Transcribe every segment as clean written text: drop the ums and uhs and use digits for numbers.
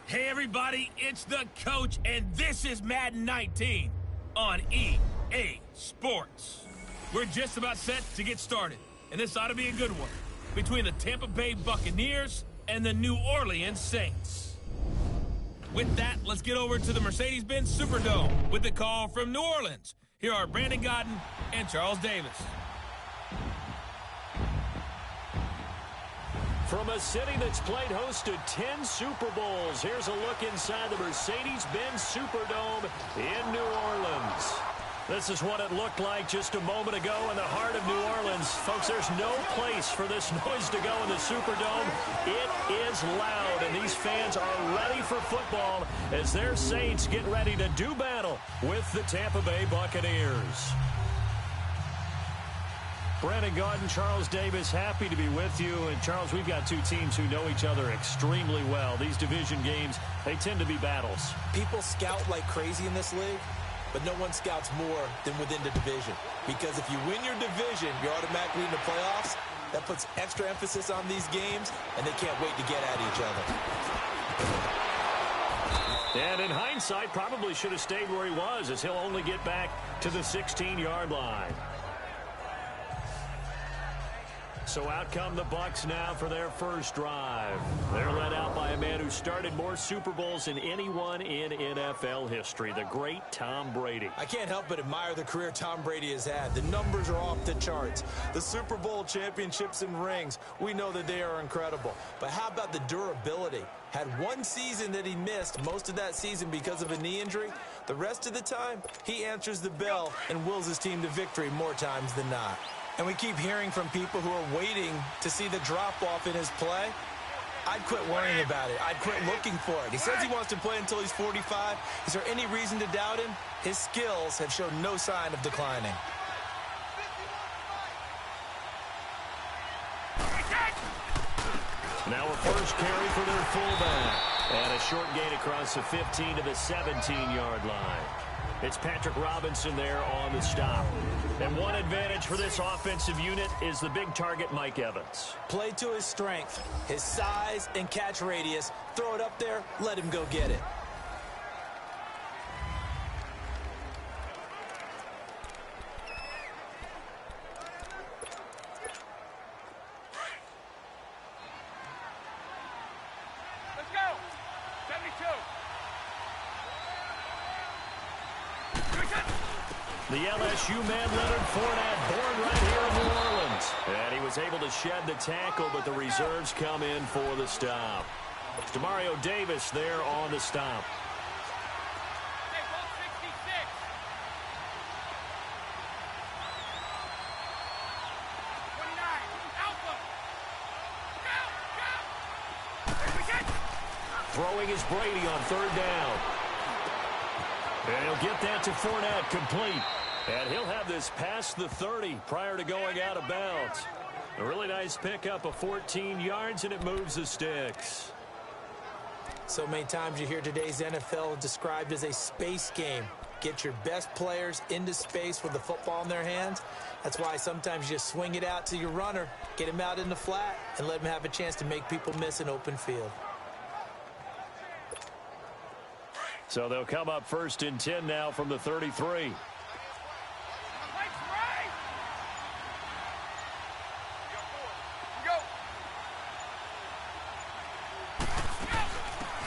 Hey everybody, it's the coach, and this is Madden 19 on EA Sports. We're just about set to get started, and this ought to be a good one between the Tampa Bay Buccaneers and the New Orleans Saints. With that, let's get over to the Mercedes-Benz Superdome with the call from New Orleans. Here are Brandon Gaudin and Charles Davis. From a city that's played host to 10 Super Bowls, here's a look inside the Mercedes-Benz Superdome in New Orleans. This is what it looked like just a moment ago in the heart of New Orleans. Folks, there's no place for this noise to go in the Superdome. It is loud, and these fans are ready for football as their Saints get ready to do battle with the Tampa Bay Buccaneers. Brandon Gaudin, Charles Davis, happy to be with you. And, Charles, we've got two teams who know each other extremely well. These division games, they tend to be battles. People scout like crazy in this league, but no one scouts more than within the division. Because if you win your division, you're automatically in the playoffs. That puts extra emphasis on these games, and they can't wait to get at each other. And in hindsight, probably should have stayed where he was, as he'll only get back to the 16-yard line. So out come the Bucs now for their first drive. They're led out by a man who started more Super Bowls than anyone in NFL history, the great Tom Brady. I can't help but admire the career Tom Brady has had. The numbers are off the charts. The Super Bowl championships and rings, we know that they are incredible. But how about the durability? Had one season that he missed, most of that season because of a knee injury. The rest of the time, he answers the bell and wills his team to victory more times than not. And we keep hearing from people who are waiting to see the drop-off in his play. I'd quit worrying about it. I'd quit looking for it. He says he wants to play until he's 45. Is there any reason to doubt him? His skills have shown no sign of declining. Now a first carry for their fullback. And a short gain across the 15 to the 17-yard line. It's Patrick Robinson there on the stop. And one advantage for this offensive unit is the big target, Mike Evans. Play to his strength, his size and catch radius. Throw it up there, let him go get it. Let's go! 72! The LSU man, Leonard Fournette, born right here in New Orleans. And he was able to shed the tackle, but the reserves come in for the stop. It's Demario Davis there on the stop. Hey, ball 66. Alpha! Go! Throwing is Brady on third down. And he'll get that to Fournette, complete. And he'll have this past the 30 prior to going out of bounds. A really nice pickup of 14 yards, and it moves the sticks. So many times you hear today's NFL described as a space game. Get your best players into space with the football in their hands. That's why sometimes you swing it out to your runner, get him out in the flat, and let him have a chance to make people miss an open field. So they'll come up first and 10 now from the 33.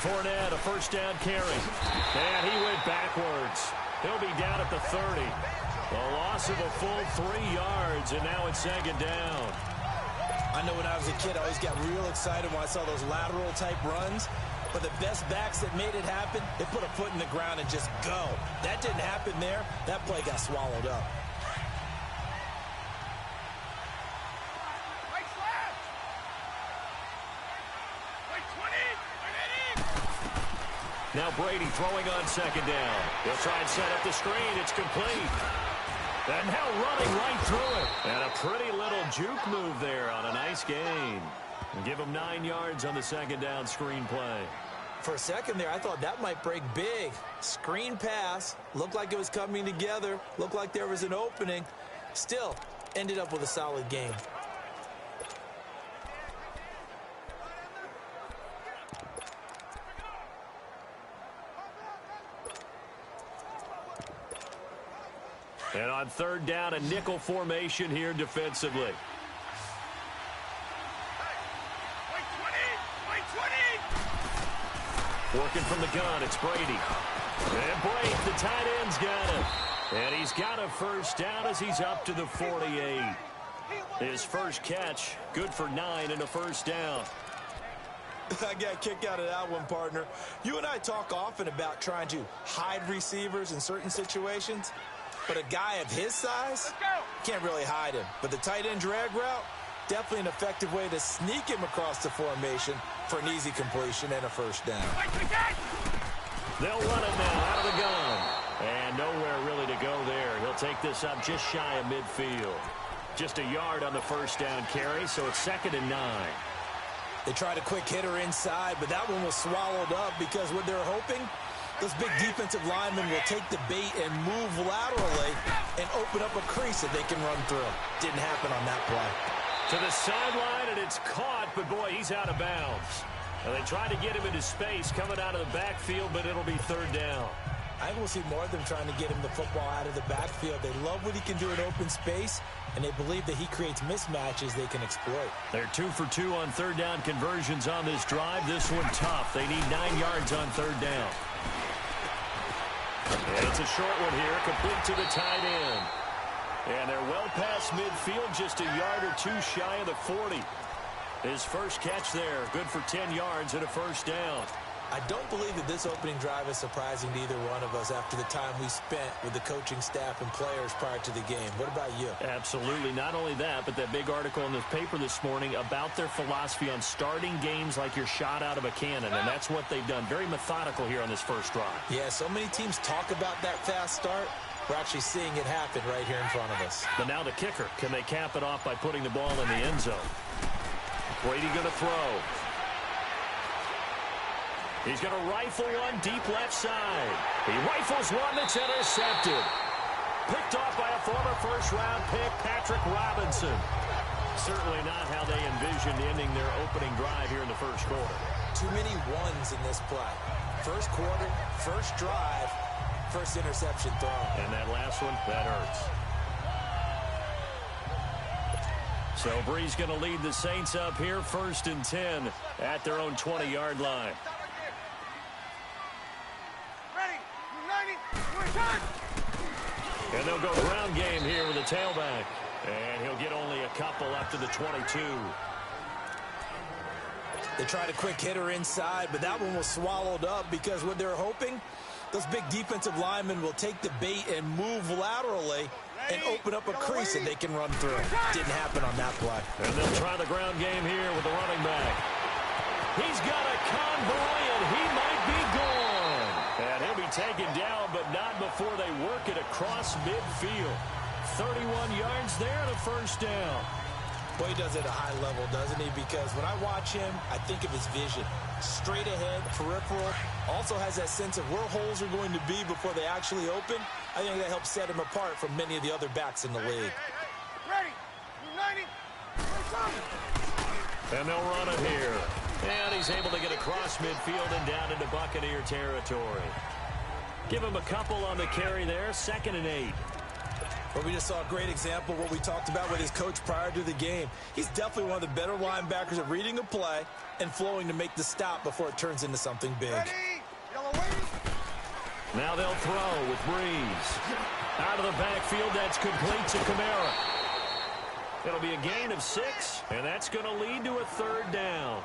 Fournette, a first down carry. And he went backwards. He'll be down at the 30. A loss of a full 3 yards, and now it's second down. I know when I was a kid, I always got real excited when I saw those lateral type runs. But the best backs that made it happen, they put a foot in the ground and just go. That didn't happen there. That play got swallowed up. Now Brady throwing on second down. He'll try and set up the screen. It's complete. And now running right through it. And a pretty little juke move there on a nice gain. And give him 9 yards on the second down screen play. For a second there, I thought that might break big. Screen pass. Looked like it was coming together. Looked like there was an opening. Still, ended up with a solid game. And on third down, a nickel formation here defensively. Working from the gun, it's Brady. And Brady, the tight end's got him. And he's got a first down as he's up to the 48. His first catch, good for 9 and a first down. I got a kick out of that one, partner. You and I talk often about trying to hide receivers in certain situations, but a guy of his size can't really hide him. But the tight end drag route, definitely an effective way to sneak him across the formation for an easy completion and a first down. They'll run it now out of the gun. And nowhere really to go there. He'll take this up just shy of midfield. Just a yard on the first down carry, so it's 2nd and 9. They tried a quick hitter inside, but that one was swallowed up because what they're hoping, those big defensive linemen will take the bait and move laterally and open up a crease that they can run through. Didn't happen on that play. To the sideline, and it's caught, but boy, he's out of bounds. And they tried to get him into space coming out of the backfield, but it'll be 3rd down. I think we'll see more of them trying to get him the football out of the backfield. They love what he can do in open space, and they believe that he creates mismatches they can exploit. They're 2 for 2 on third down conversions on this drive. This one tough. They need 9 yards on third down. And it's a short one here, complete to the tight end. And they're well past midfield, just a yard or 2 shy of the 40. His first catch there, good for 10 yards and a first down. I don't believe that this opening drive is surprising to either one of us after the time we spent with the coaching staff and players prior to the game. What about you? Absolutely. Not only that, but that big article in the paper this morning about their philosophy on starting games like you're shot out of a cannon, and that's what they've done. Very methodical here on this first drive. Yeah, so many teams talk about that fast start. We're actually seeing it happen right here in front of us. But now the kicker. Can they cap it off by putting the ball in the end zone? Brady going to throw. He's going to rifle one deep left side. He rifles one that's intercepted. Picked off by a former first-round pick, Patrick Robinson. Certainly not how they envisioned ending their opening drive here in the first quarter. Too many ones in this play. First quarter, first drive, first interception throw. And that last one, that hurts. So Bree's going to lead the Saints up here, 1st and 10 at their own 20-yard line. And they'll go ground game here with a tailback. And he'll get only a couple up to the 22. They tried a quick hitter inside, but that one was swallowed up because what they're hoping, those big defensive linemen will take the bait and move laterally and open up a crease that they can run through. Didn't happen on that play. And they'll try the ground game here with the running back. He's got a convoy, and he might be gone. And he'll be taken down, but not before they work it across midfield. 31 yards there and a first down. Boy, he does it at a high level, doesn't he? Because when I watch him, I think of his vision. Straight ahead, peripheral. Also has that sense of where holes are going to be before they actually open. I think that helps set him apart from many of the other backs in the league. Ready. United. And they'll run it here. And he's able to get across midfield and down into Buccaneer territory. Give him a couple on the carry there. 2nd and 8. But we just saw a great example of what we talked about with his coach prior to the game. He's definitely one of the better linebackers at reading a play and flowing to make the stop before it turns into something big. Now they'll throw with Breeze. Out of the backfield, that's complete to Kamara. It'll be a gain of 6, and that's going to lead to a 3rd down.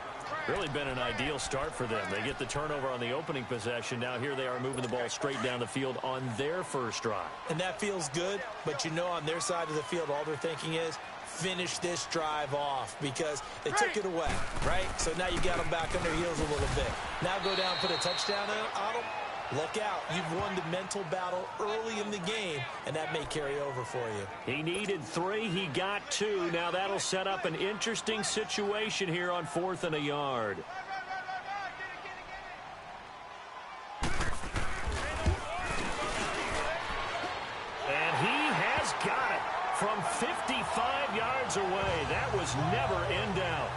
Really been an ideal start for them. They get the turnover on the opening possession. Now here they are moving the ball straight down the field on their first drive. And that feels good, but you know on their side of the field, all they're thinking is finish this drive off because they took it away, right? So now you got them back on their heels a little bit. Now go down, put a touchdown on them. Look out. You've won the mental battle early in the game, and that may carry over for you. He needed 3. He got 2. Now that'll set up an interesting situation here on 4th and a yard. And he has got it from 55 yards away. That was never in doubt.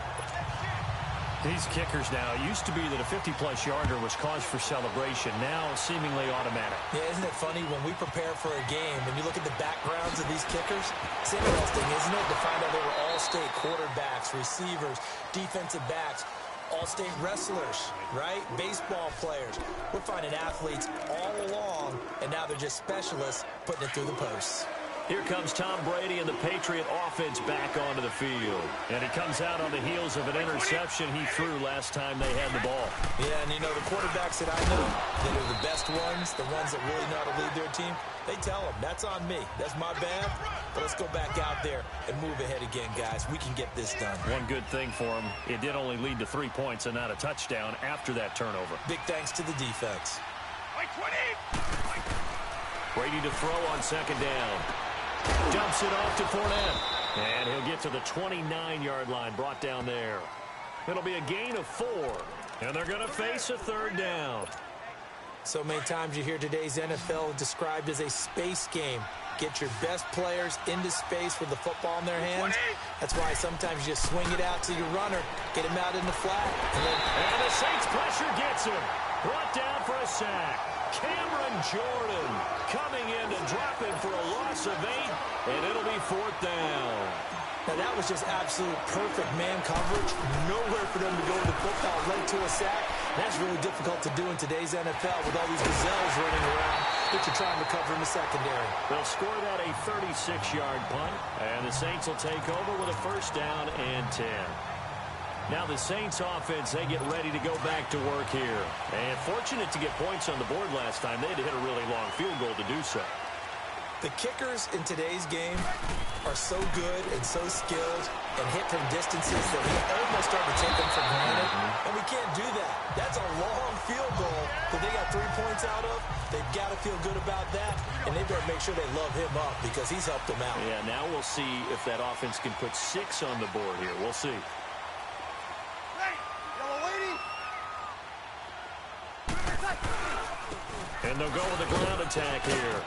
These kickers now, it used to be that a 50-plus yarder was cause for celebration. Now, seemingly automatic. Yeah, isn't it funny when we prepare for a game, when you look at the backgrounds of these kickers, it's interesting, isn't it, to find out they were all-state quarterbacks, receivers, defensive backs, all-state wrestlers, right? Baseball players. We're finding athletes all along, and now they're just specialists putting it through the posts. Here comes Tom Brady and the Patriot offense back onto the field. And he comes out on the heels of an interception he threw last time they had the ball. Yeah, and you know, the quarterbacks that I know that are the best ones, the ones that really know how to lead their team, they tell them, that's on me. That's my bad. But let's go back out there and move ahead again, guys. We can get this done. One good thing for him, it did only lead to 3 points and not a touchdown after that turnover. Big thanks to the defense. Brady to throw on second down. Dumps it off to Fournette. And he'll get to the 29-yard line, brought down there. It'll be a gain of 4. And they're going to face a third down. So many times you hear today's NFL described as a space game. Get your best players into space with the football in their hands. That's why sometimes you just swing it out to your runner, get him out in the flat. And the Saints pressure gets him. Brought down for a sack. Cameron Jordan coming in to drop him for a loss of 8, and it'll be 4th down. Now that was just absolute perfect man coverage. Nowhere for them to go with the football right to a sack. That's really difficult to do in today's NFL with all these gazelles running around that you're trying to cover in the secondary. They'll score that a 36-yard punt, and the Saints will take over with a 1st down and 10. Now the Saints offense, they get ready to go back to work here. And fortunate to get points on the board last time. They had to hit a really long field goal to do so. The kickers in today's game are so good and so skilled and hit from distances that we almost start to take them for granted. And we can't do that. That's a long field goal that they got 3 points out of. They've got to feel good about that. And they better make sure they love him up because he's helped them out. Yeah, now we'll see if that offense can put 6 on the board here. We'll see. And they'll go with a ground attack here.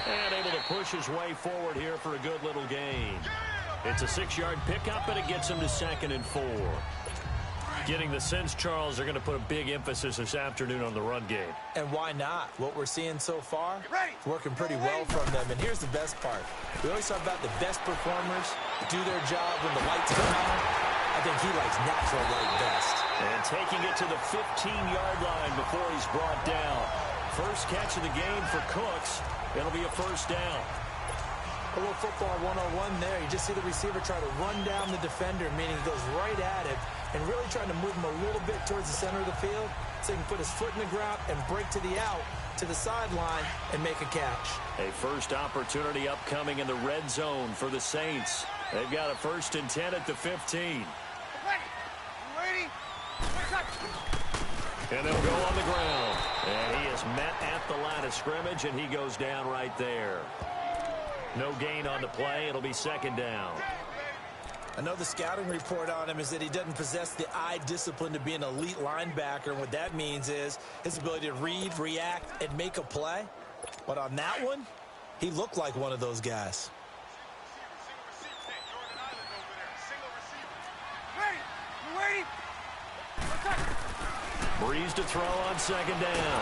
And able to push his way forward here for a good little gain. It's a 6-yard pickup, and it gets him to 2nd and 4. Getting the sense, Charles, they're going to put a big emphasis this afternoon on the run game. And why not? What we're seeing so far is working pretty well from them. And here's the best part. We always talk about the best performers do their job when the lights come on. I think he likes natural light best. And taking it to the 15-yard line before he's brought down. First catch of the game for Cooks. It'll be a 1st down. A little football 101 there. You just see the receiver try to run down the defender, meaning he goes right at him and really trying to move him a little bit towards the center of the field so he can put his foot in the ground and break to the out, to the sideline, and make a catch. A first opportunity upcoming in the red zone for the Saints. They've got a 1st and 10 at the 15. And they'll go on the ground. And he is met at the line of scrimmage, and he goes down right there. No gain on the play. It'll be 2nd down. I know the scouting report on him is that he doesn't possess the eye discipline to be an elite linebacker. And what that means is his ability to read, react, and make a play. But on that one, he looked like one of those guys. Breeze to throw on 2nd down.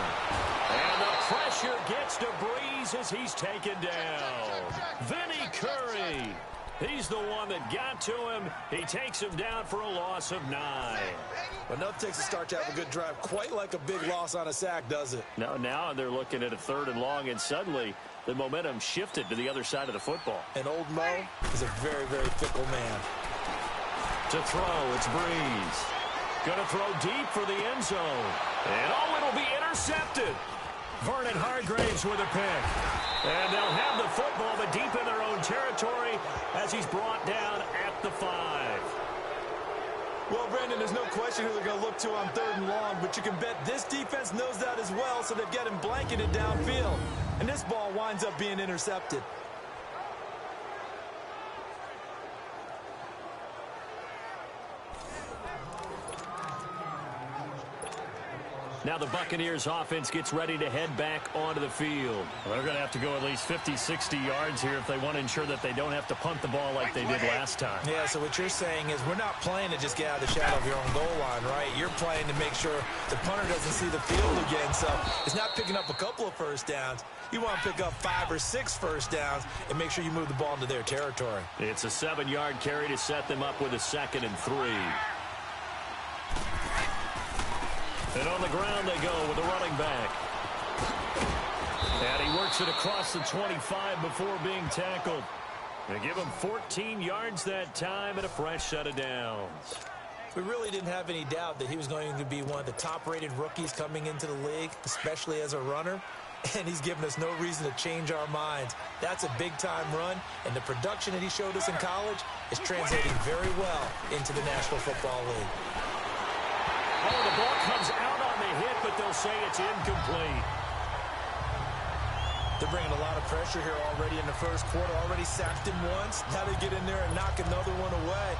And the pressure gets to Breeze as he's taken down. Vinny Curry. He's the one that got to him. He takes him down for a loss of 9. Well, nothing takes a start to have a good drive quite like a big loss on a sack, does it? No, now they're looking at a 3rd and long, and suddenly the momentum shifted to the other side of the football. And old Mo is a very, very fickle man. To throw, it's Breeze. Going to throw deep for the end zone. And it'll be intercepted. Vernon Hargraves with a pick. And they'll have the football, but deep in their own territory as he's brought down at the 5. Well, Brandon, there's no question who they're going to look to on 3rd and long, but you can bet this defense knows that as well, so they've got him blanketed downfield. And this ball winds up being intercepted. Now the Buccaneers offense gets ready to head back onto the field. Well, they're going to have to go at least 50, 60 yards here if they want to ensure that they don't have to punt the ball like they did last time. Yeah, so what you're saying is we're not playing to just get out of the shadow of your own goal line, right? You're playing to make sure the punter doesn't see the field again. So it's not picking up a couple of first downs. You want to pick up 5 or 6 first downs and make sure you move the ball into their territory. It's a 7-yard carry to set them up with a 2nd and 3. And on the ground they go with the running back. And he works it across the 25 before being tackled. They give him 14 yards that time and a fresh set of downs. We really didn't have any doubt that he was going to be one of the top-rated rookies coming into the league, especially as a runner. And he's given us no reason to change our minds. That's a big-time run, and the production that he showed us in college is translating very well into the National Football League. Oh, the ball comes out on the hit, but they'll say it's incomplete. They're bringing a lot of pressure here already in the first quarter. Already sacked him once. Now they get in there and knock another one away.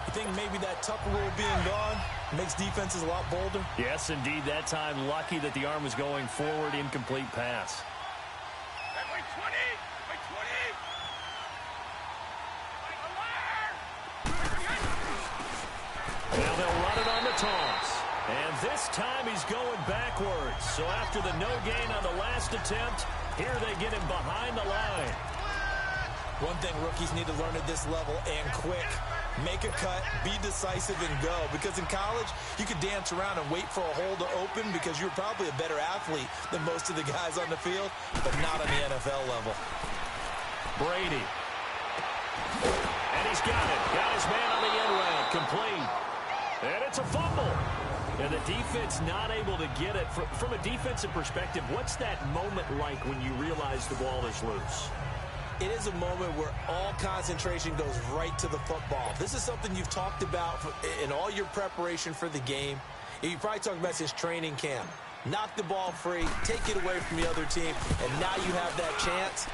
You think maybe that Tucker rule being gone makes defenses a lot bolder? Yes, indeed. That time, lucky that the arm was going forward. Incomplete pass. Wait, 20! Wait, 20! Now they'll run it on the toss. And this time he's going backwards. So after the no gain on the last attempt, here they get him behind the line. One thing rookies need to learn at this level, and quick. Make a cut, be decisive, and go. Because in college, you could dance around and wait for a hole to open because you're probably a better athlete than most of the guys on the field, but not on the NFL level. Brady. And he's got it. Got his man on the end route. Complete. And it's a fumble. And the defense not able to get it. From a defensive perspective, what's that moment like when you realize the ball is loose? It is a moment where all concentration goes right to the football. This is something you've talked about in all your preparation for the game. You probably talked about since training camp. Knock the ball free, take it away from the other team, and now you have that chance.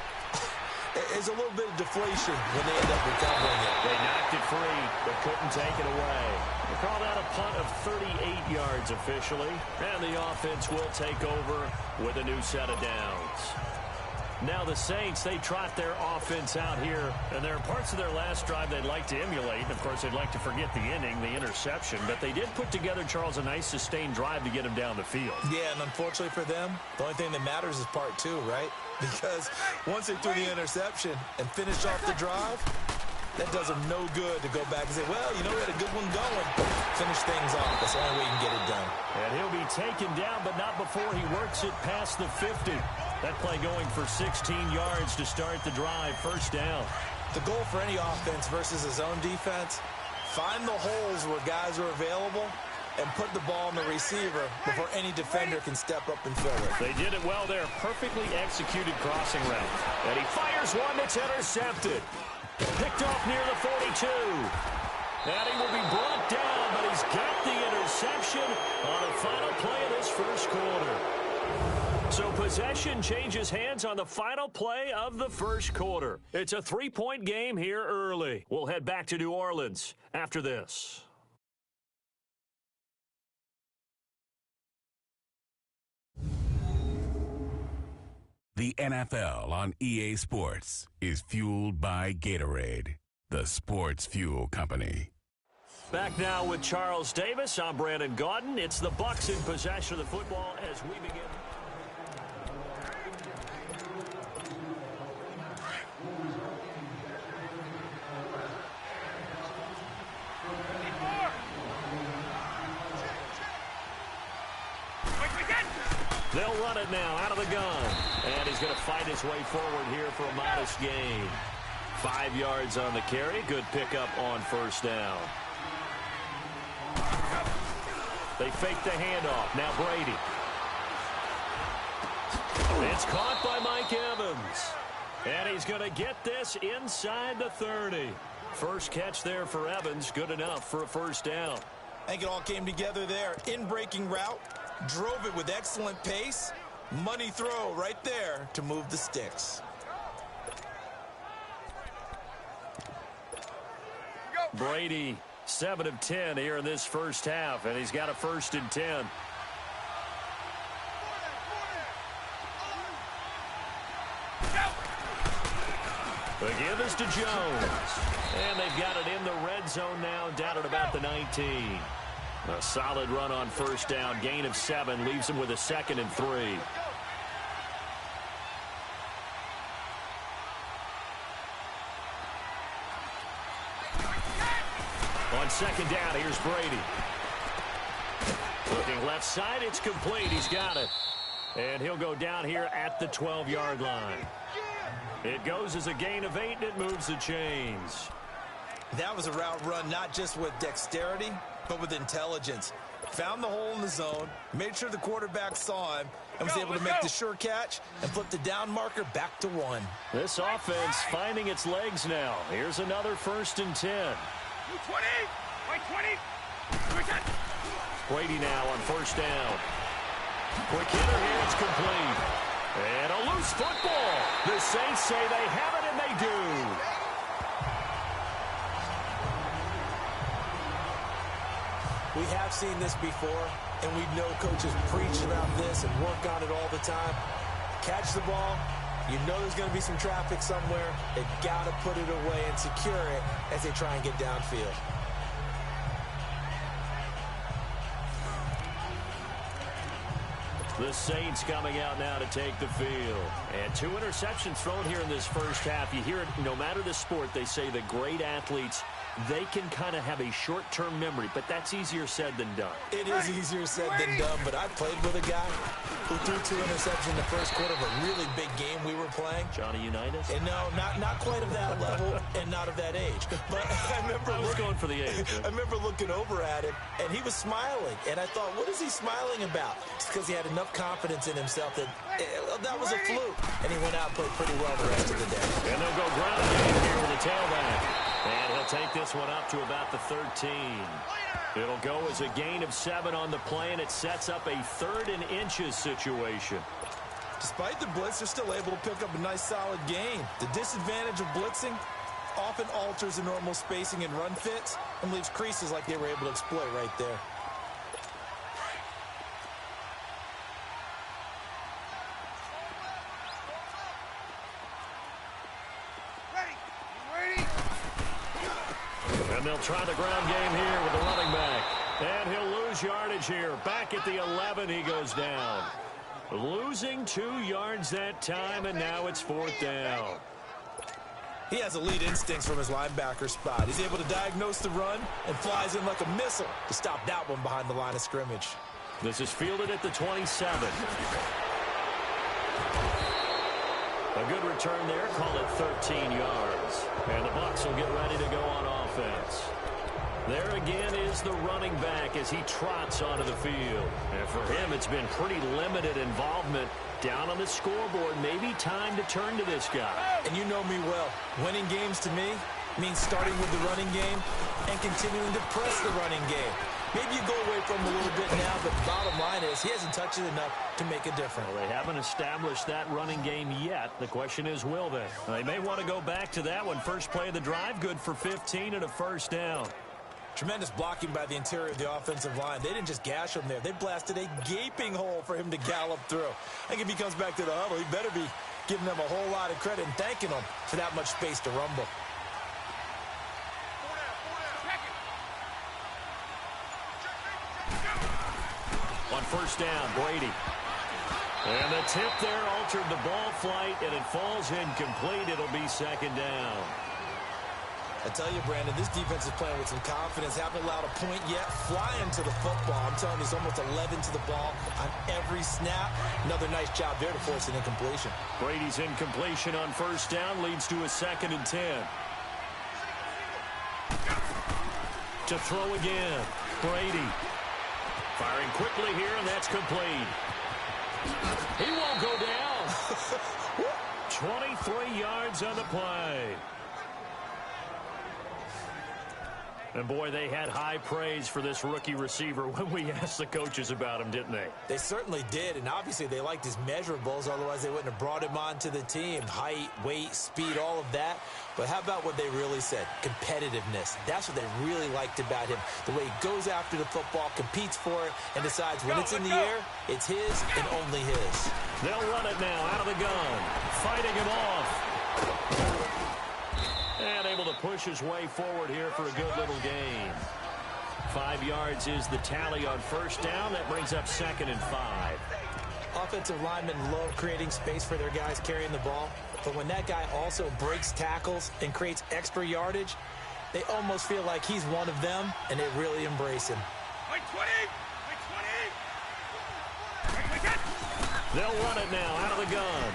There's a little bit of deflation when they end up recovering it. They knocked it free, but couldn't take it away. They call that a punt of 38 yards officially, and the offense will take over with a new set of downs. Now the Saints, they trot their offense out here, and there are parts of their last drive they'd like to emulate. Of course, they'd like to forget the inning, the interception, but they did put together, Charles, a nice sustained drive to get him down the field. Yeah, and unfortunately for them, the only thing that matters is part 2, right? Because once they threw the interception and finished off the drive, that does them no good to go back and say, well, you know, we had a good one going. Finish things off. That's the only way you can get it done. And he'll be taken down, but not before he works it past the 50. That play going for 16 yards to start the drive. First down. The goal for any offense versus his own defense, find the holes where guys are available and put the ball in the receiver before any defender can step up and fill it. They did it well there. Perfectly executed crossing route. And he fires one that's intercepted. Picked off near the 42. And he will be brought down, but he's got the interception on the final play of this first quarter. So possession changes hands on the final play of the first quarter. It's a 3-point game here early. We'll head back to New Orleans after this. The NFL on EA Sports is fueled by Gatorade, the sports fuel company. Back now with Charles Davis. I'm Brandon Gaudin. It's the Bucs in possession of the football as we begin. They'll run it now out of the gun. And he's going to fight his way forward here for a modest gain. 5 yards on the carry. Good pickup on first down. They fake the handoff. Now Brady. It's caught by Mike Evans. And he's going to get this inside the 30. First catch there for Evans. Good enough for a first down. I think it all came together there. In-breaking route. Drove it with excellent pace. Money throw right there to move the sticks. Brady, 7 of 10 here in this first half, and he's got a 1st and 10. The give is to Jones. And they've got it in the red zone now, down at about the 19. A solid run on first down. Gain of 7 leaves them with a 2nd and 3. On 2nd down, here's Brady. Looking left side, it's complete. He's got it. And he'll go down here at the 12-yard line. It goes as a gain of 8, and it moves the chains. That was a route run not just with dexterity, but with intelligence. Found the hole in the zone, made sure the quarterback saw him, and was able to make the sure catch and flip the down marker back to 1. This offense finding its legs now. Here's another 1st and 10. 20, by 20, Brady now on first down. Quick hitter here, it's complete. And a loose football. The Saints say they have it, and they do. We have seen this before, and we know coaches preach about this and work on it all the time. Catch the ball. You know there's going to be some traffic somewhere. They've got to put it away and secure it as they try and get downfield. The Saints coming out now to take the field. And 2 interceptions thrown here in this first half. You hear it, no matter the sport, they say the great athletes, they can kind of have a short-term memory, but that's easier said than done. It is easier said than done, but I played with a guy who threw 2 interceptions in the first quarter of a really big game we were playing. Johnny Unitas? And no, not quite of that level and not of that age. But I was going for the age. I remember looking over at him, and he was smiling. And I thought, what is he smiling about? It's because he had enough confidence in himself that that was a fluke. And he went out and played pretty well the rest of the day. And they'll go ground game here with a tailback. And he'll take this one up to about the 13. It'll go as a gain of 7 on the play, and it sets up a 3rd and inches situation. Despite the blitz, they're still able to pick up a nice solid gain. The disadvantage of blitzing often alters the normal spacing and run fits and leaves creases like they were able to exploit right there. And they'll try the ground game here with the running back. And he'll lose yardage here. Back at the 11, he goes down. Losing 2 yards that time, and now it's 4th down. He has elite instincts from his linebacker spot. He's able to diagnose the run and flies in like a missile to stop that one behind the line of scrimmage. This is fielded at the 27. A good return there. Call it 13 yards. And the Bucs will get ready to go on offense. There again is the running back as he trots onto the field. And for him, it's been pretty limited involvement down on the scoreboard. Maybe time to turn to this guy. And you know me well. Winning games to me means starting with the running game and continuing to press the running game. Maybe you go away from him a little bit now, but the bottom line is he hasn't touched it enough to make a difference. Well, they haven't established that running game yet. The question is, will they? They may want to go back to that one. First play of the drive, good for 15 and a 1st down. Tremendous blocking by the interior of the offensive line. They didn't just gash him there. They blasted a gaping hole for him to gallop through. I think if he comes back to the huddle, he better be giving them a whole lot of credit and thanking them for that much space to rumble. On 1st down, Brady. And the tip there altered the ball flight, and it falls incomplete. It'll be 2nd down. I tell you, Brandon, this defense is playing with some confidence. Haven't allowed a point yet. Flying to the football. I'm telling you, it's almost 11 to the ball on every snap. Another nice job there to force an incompletion. Brady's incompletion on 1st down leads to a 2nd and 10. To throw again. Brady. Firing quickly here, and that's complete. He won't go down. 23 yards on the play. And, boy, they had high praise for this rookie receiver when we asked the coaches about him, didn't they? They certainly did, and obviously they liked his measurables. Otherwise, they wouldn't have brought him onto the team. Height, weight, speed, all of that. But how about what they really said? Competitiveness. That's what they really liked about him. The way he goes after the football, competes for it, and decides when it's in the air, it's his and only his. They'll run it now out of the gun. Fighting him off. push his way forward here for a good little gain. 5 yards is the tally on first down. That brings up 2nd and 5. Offensive linemen love creating space for their guys carrying the ball, but when that guy also breaks tackles and creates extra yardage, they almost feel like he's one of them, and they really embrace him. Like 20! Like 20! They'll run it now out of the gun.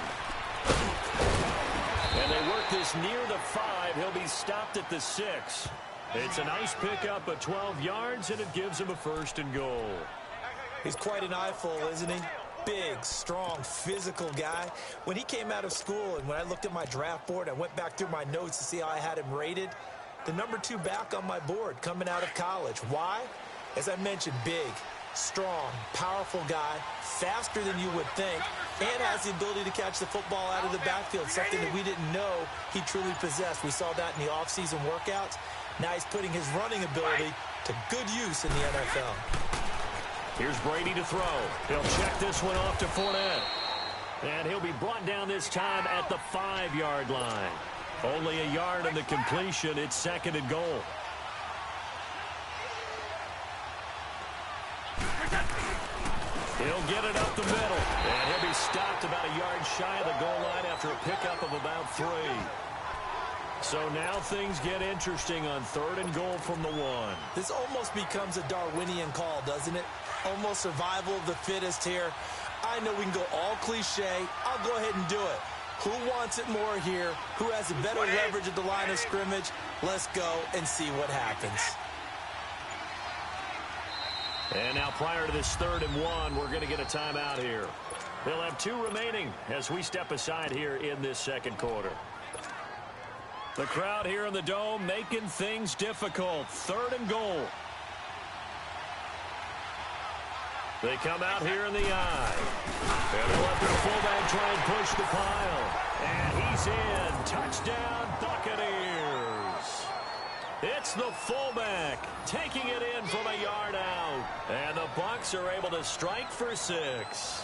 And they work this near the 5. He'll be stopped at the 6. It's a nice pickup of 12 yards, and it gives him a 1st and goal. He's quite an eyeful, isn't he? Big, strong, physical guy. When he came out of school and when I looked at my draft board, I went back through my notes to see how I had him rated. The number 2 back on my board coming out of college. Why? As I mentioned, big, strong, powerful guy, faster than you would think, and has the ability to catch the football out of the backfield, something that we didn't know he truly possessed. We saw that in the offseason workouts. Now he's putting his running ability to good use in the NFL. Here's Brady to throw. He'll check this one off to Fournette. And he'll be brought down this time at the 5-yard line. Only a yard on the completion. It's 2nd and goal. He'll get it up the middle. And he'll be stopped about a yard shy of the goal line after a pickup of about 3. So now things get interesting on 3rd and goal from the 1. This almost becomes a Darwinian call, doesn't it? Almost survival of the fittest here. I know we can go all cliche. I'll go ahead and do it. Who wants it more here? Who has a better leverage at the line of scrimmage? Let's go and see what happens. And now prior to this 3rd and 1, we're going to get a timeout here. They'll have 2 remaining as we step aside here in this 2nd quarter. The crowd here in the Dome making things difficult. 3rd and goal. They come out here in the I. And they'll let their fullback try and push the pile. And he's in. Touchdown, Buccaneers. It's the fullback taking it in from a yard out. And the Bucs are able to strike for 6.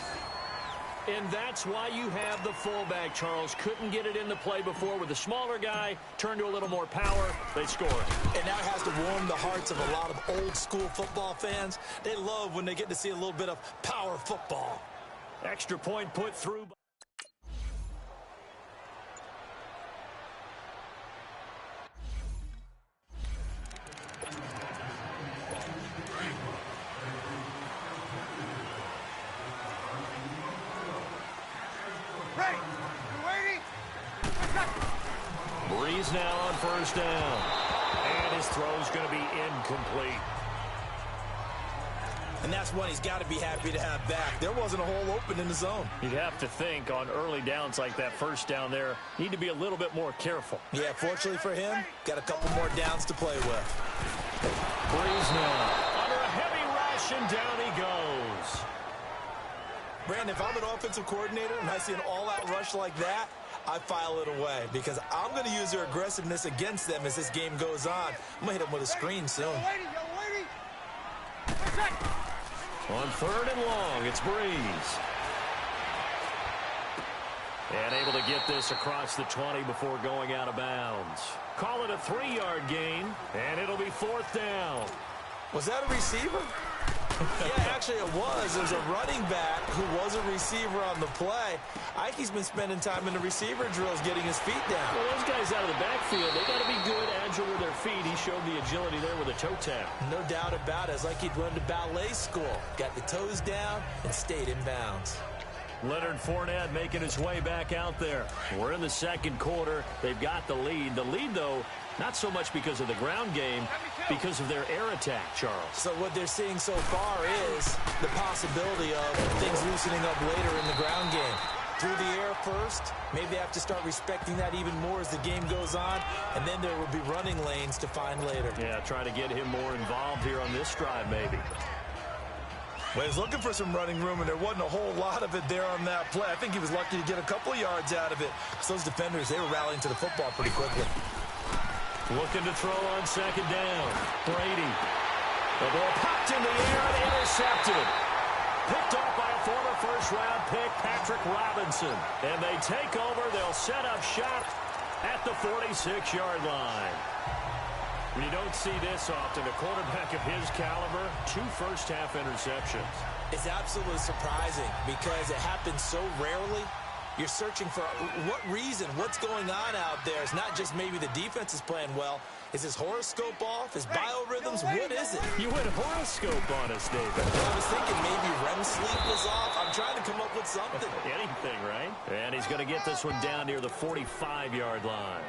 And that's why you have the fullback, Charles. Couldn't get it into play before with the smaller guy. Turned to a little more power. They score. And that has to warm the hearts of a lot of old-school football fans. They love when they get to see a little bit of power football. Extra point put through. Breeze now on 1st down. And his throw's going to be incomplete. And that's one he's got to be happy to have back. There wasn't a hole open in the zone. You'd have to think on early downs like that 1st down there, need to be a little bit more careful. Yeah, fortunately for him, got a couple more downs to play with. Breeze now under a heavy rush, and down he goes. Brandon, if I'm an offensive coordinator and I see an all-out rush like that, I file it away because I'm going to use their aggressiveness against them as this game goes on. I'm going to hit them with a screen soon. On 3rd and long, it's Breeze. And able to get this across the 20 before going out of bounds. Call it a 3-yard gain, and it'll be 4th down. Was that a receiver? Yeah, actually it was. There's a running back who was a receiver on the play. I think he's been spending time in the receiver drills getting his feet down. Well, those guys out of the backfield, they got to be good, agile with their feet. He showed the agility there with a toe tap. No doubt about it. It's like he'd run to ballet school. Got the toes down and stayed in bounds. Leonard Fournette making his way back out there. We're in the 2nd quarter. They've got the lead. The lead, though, not so much because of the ground game, because of their air attack, Charles. So what they're seeing so far is the possibility of things loosening up later in the ground game. Through the air first, maybe they have to start respecting that even more as the game goes on, and then there will be running lanes to find later. Yeah, try to get him more involved here on this drive, maybe. Well, he's looking for some running room, and there wasn't a whole lot of it there on that play. I think he was lucky to get a couple of yards out of it. Because those defenders, they were rallying to the football pretty quickly. Looking to throw on 2nd down. Brady. The ball popped in the air and intercepted. Picked off by a former first-round pick, Patrick Robinson. And they take over. They'll set up shop. at the 46-yard line. You don't see this often. A quarterback of his caliber, 2 first-half interceptions. It's absolutely surprising because it happens so rarely. You're searching for what reason, what's going on out there. It's not just maybe the defense is playing well. Is his horoscope off? His biorhythms? What is it? You went horoscope on us, David. Well, I was thinking maybe REM sleep was off. I'm trying to come up with something. Anything, right? And he's going to get this one down near the 45-yard line.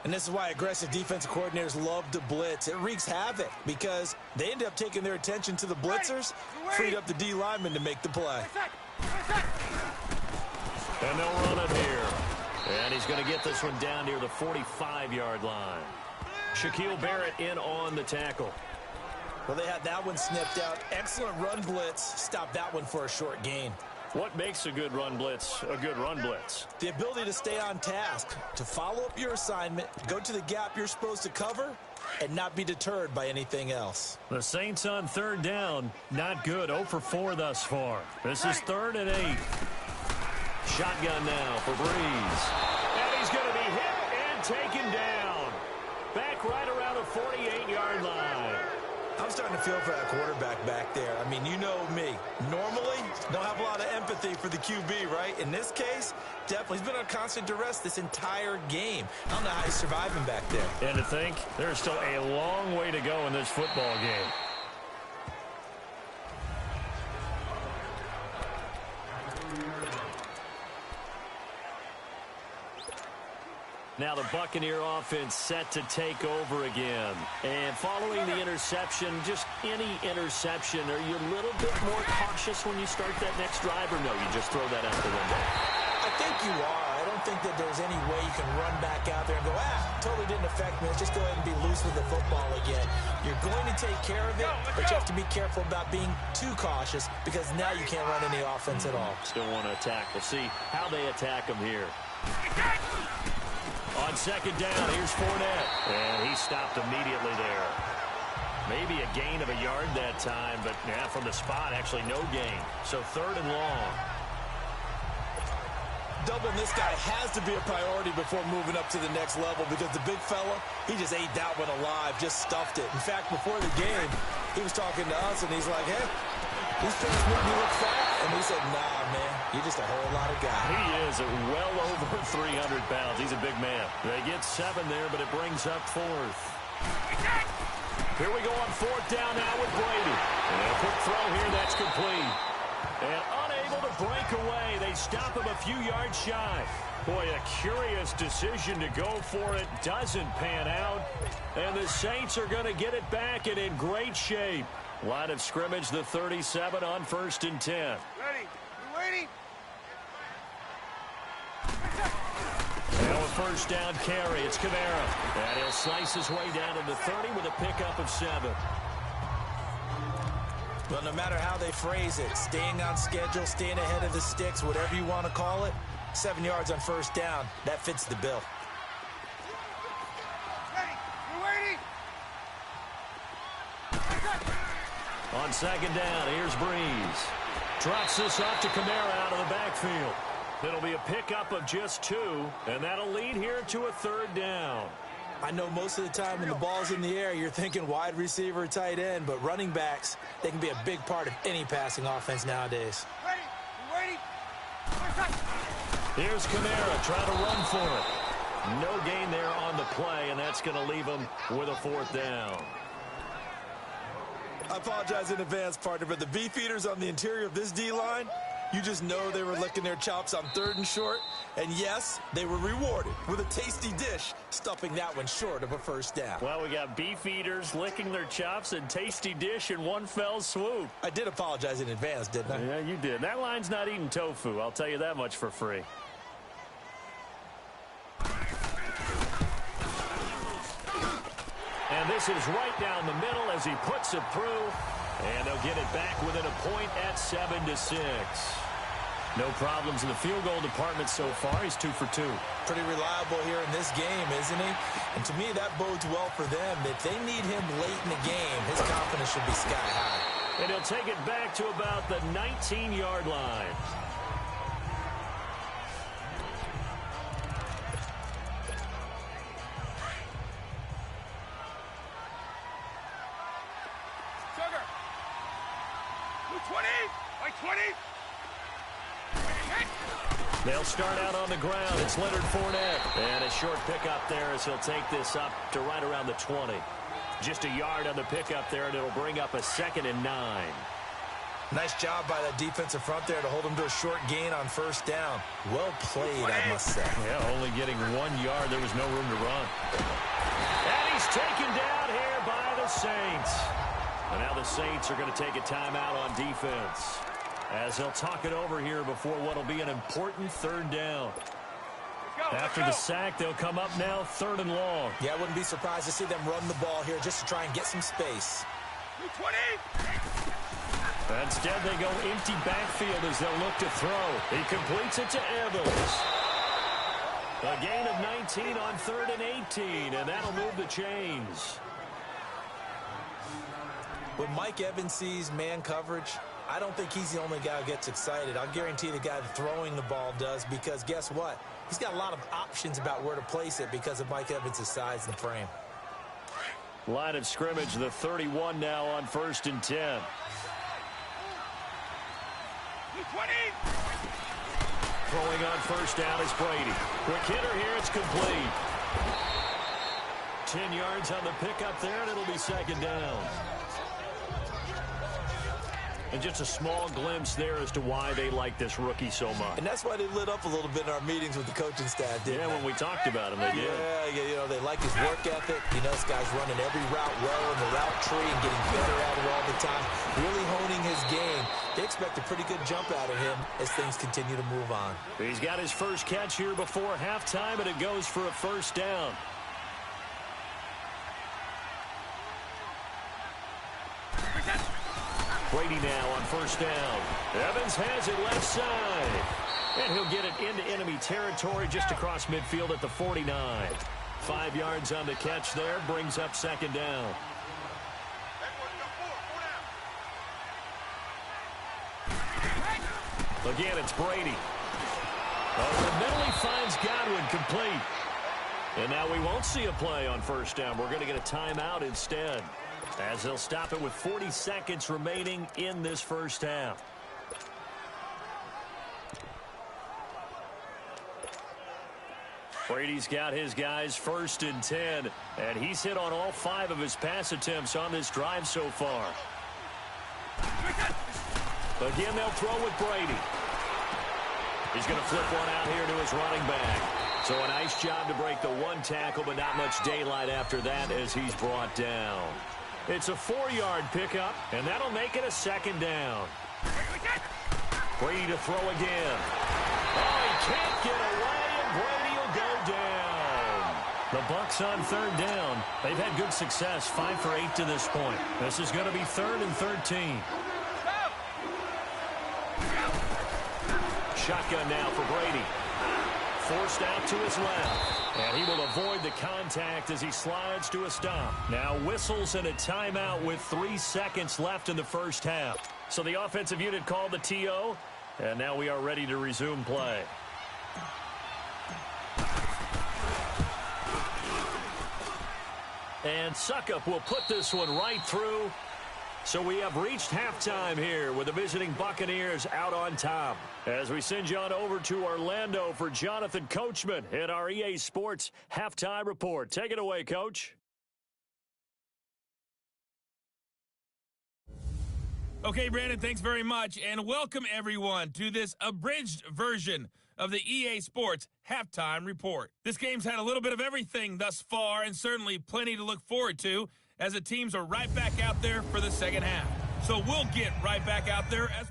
And this is why aggressive defensive coordinators love to blitz. It wreaks havoc because they end up taking their attention to the blitzers, freed up the D lineman to make the play. And they'll run it here. And he's going to get this one down near the 45-yard line. Shaquille Barrett in on the tackle. Well, they had that one snipped out. Excellent run blitz. Stopped that one for a short gain. What makes a good run blitz a good run blitz? The ability to stay on task, to follow up your assignment, go to the gap you're supposed to cover, and not be deterred by anything else. The Saints on 3rd down. Not good. 0 for 4 thus far. This is 3rd and 8. Shotgun now for Breeze. And he's going to be hit and taken down. Back right around the 48-yard line. I'm starting to feel for that quarterback back there. I mean, you know me. Normally, don't have a lot of empathy for the QB, right? In this case, definitely. He's been on constant duress this entire game. I don't know how he's surviving back there. And to think, there's still a long way to go in this football game. Now the Buccaneer offense set to take over again. And following the interception, just any interception, are you a little bit more cautious when you start that next drive, or no, you just throw that out the window? I think you are. I don't think that there's any way you can run back out there and go, totally didn't affect me. Let's just go ahead and be loose with the football again. You're going to take care of it, but you have to be careful about being too cautious because now you can't run any offense at all. Still want to attack. We'll see how they attack them here. On 2nd down, here's Fournette. And he stopped immediately there. Maybe a gain of a yard that time, but yeah, from the spot, actually no gain. So 3rd and long. Doubling this guy has to be a priority before moving up to the next level because the big fella, he just ate that one alive, just stuffed it. In fact, before the game, he was talking to us, and he's like, hey, these things make me look fat. And we said, nah, man, you're just a whole lot of guy. He is well over 300 pounds. He's a big man. They get 7 there, but it brings up 4th. Here we go on 4th down now with Brady. And a quick throw here, that's complete. And unable to break away. They stop him a few yards shy. Boy, a curious decision to go for it. Doesn't pan out. And the Saints are going to get it back and in great shape. Line of scrimmage, the 37 on 1st and 10. Ready? You waiting? Now a 1st down carry. It's Kamara. And he'll slice his way down to the 30 with a pickup of 7. Well, no matter how they phrase it, staying on schedule, staying ahead of the sticks, whatever you want to call it, 7 yards on 1st down, that fits the bill. Ready? You waiting? On 2nd down, here's Breeze. Drops this off to Kamara out of the backfield. It'll be a pickup of just 2, and that'll lead here to a 3rd down. I know most of the time when the ball's in the air, you're thinking wide receiver, tight end, but running backs, they can be a big part of any passing offense nowadays. Ready? You waiting? Here's Kamara trying to run for it. No gain there on the play, and that's going to leave him with a 4th down. I apologize in advance, partner, but the beefeaters on the interior of this D-line, you just know they were licking their chops on 3rd and short. And yes, they were rewarded with a tasty dish, stuffing that one short of a 1st down. Well, we got beef eaters licking their chops and tasty dish in one fell swoop. I did apologize in advance, didn't I? Yeah, you did. That line's not eating tofu. I'll tell you that much for free. And this is right down the middle as he puts it through. And they'll get it back within a point at 7-6. No problems in the field goal department so far. He's 2 for 2. Pretty reliable here in this game, isn't he? And to me, that bodes well for them. If they need him late in the game, his confidence should be sky high. And he'll take it back to about the 19-yard line. 20! By 20! They'll start out on the ground. It's Leonard Fournette. And a short pickup there as he'll take this up to right around the 20. Just a yard on the pickup there, and it'll bring up a 2nd and 9. Nice job by that defensive front there to hold him to a short gain on first down. Well played, I must say. Yeah, only getting 1 yard. There was no room to run. And he's taken down here by the Saints. And now the Saints are going to take a timeout on defense, as they'll talk it over here before what will be an important 3rd down. After the sack, they'll come up now 3rd and long. Yeah, I wouldn't be surprised to see them run the ball here just to try and get some space. 20! Instead, they go empty backfield as they'll look to throw. He completes it to Evans. A gain of 19 on 3rd and 18, and that'll move the chains. When Mike Evans sees man coverage, I don't think he's the only guy who gets excited. I'll guarantee the guy throwing the ball does, because guess what? He's got a lot of options about where to place it because of Mike Evans' size and frame. Line of scrimmage, the 31 now on 1st and 10. 20! Throwing on 1st down is Brady. Quick hitter here, it's complete. 10 yards on the pickup there, and it'll be 2nd down. And just a small glimpse there as to why they like this rookie so much. And that's why they lit up a little bit in our meetings with the coaching staff, didn't they? When we talked about him, they did. Yeah, you know, they like his work ethic. You know, this guy's running every route well in the route tree and getting better at it all the time, really honing his game. They expect a pretty good jump out of him as things continue to move on. He's got his first catch here before halftime, and it goes for a 1st down. Brady now on 1st down. Evans has it left side. And he'll get it into enemy territory just across midfield at the 49. 5 yards on the catch there, brings up 2nd down. Again, it's Brady. Over the middle, he finds Godwin, complete. And now we won't see a play on 1st down. We're going to get a timeout instead, as they'll stop it with 40 seconds remaining in this 1st half. Brady's got his guys 1st and 10, and he's hit on all 5 of his pass attempts on this drive so far. Again, they'll throw with Brady. He's going to flip one out here to his running back. So a nice job to break the 1 tackle, but not much daylight after that as he's brought down. It's a 4-yard pickup, and that'll make it a 2nd down. Brady to throw again. Oh, he can't get away, and Brady will go down. The Bucs on 3rd down. They've had good success, 5 for 8 to this point. This is going to be 3rd and 13. Shotgun now for Brady. Forced out to his left. And he will avoid the contact as he slides to a stop. Now whistles and a timeout with 3 seconds left in the 1st half. So the offensive unit called the TO, and now we are ready to resume play. And Suckup will put this one right through. So we have reached halftime here with the visiting Buccaneers out on top. As we send you on over to Orlando for Jonathan Coachman in our EA Sports Halftime Report. Take it away, Coach. Okay, Brandon, thanks very much. And welcome, everyone, to this abridged version of the EA Sports Halftime Report. This game's had a little bit of everything thus far, and certainly plenty to look forward to, as the teams are right back out there for the 2nd half. So we'll get right back out there as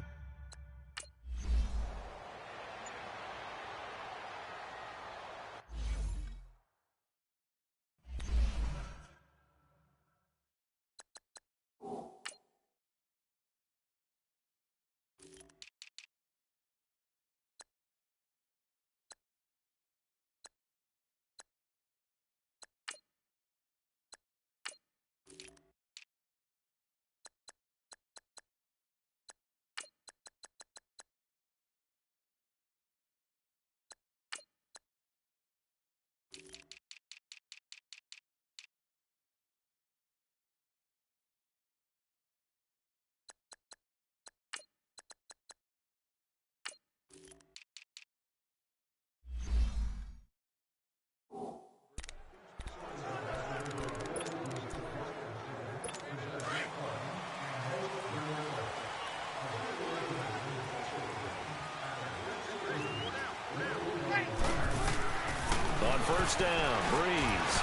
first down. Breeze.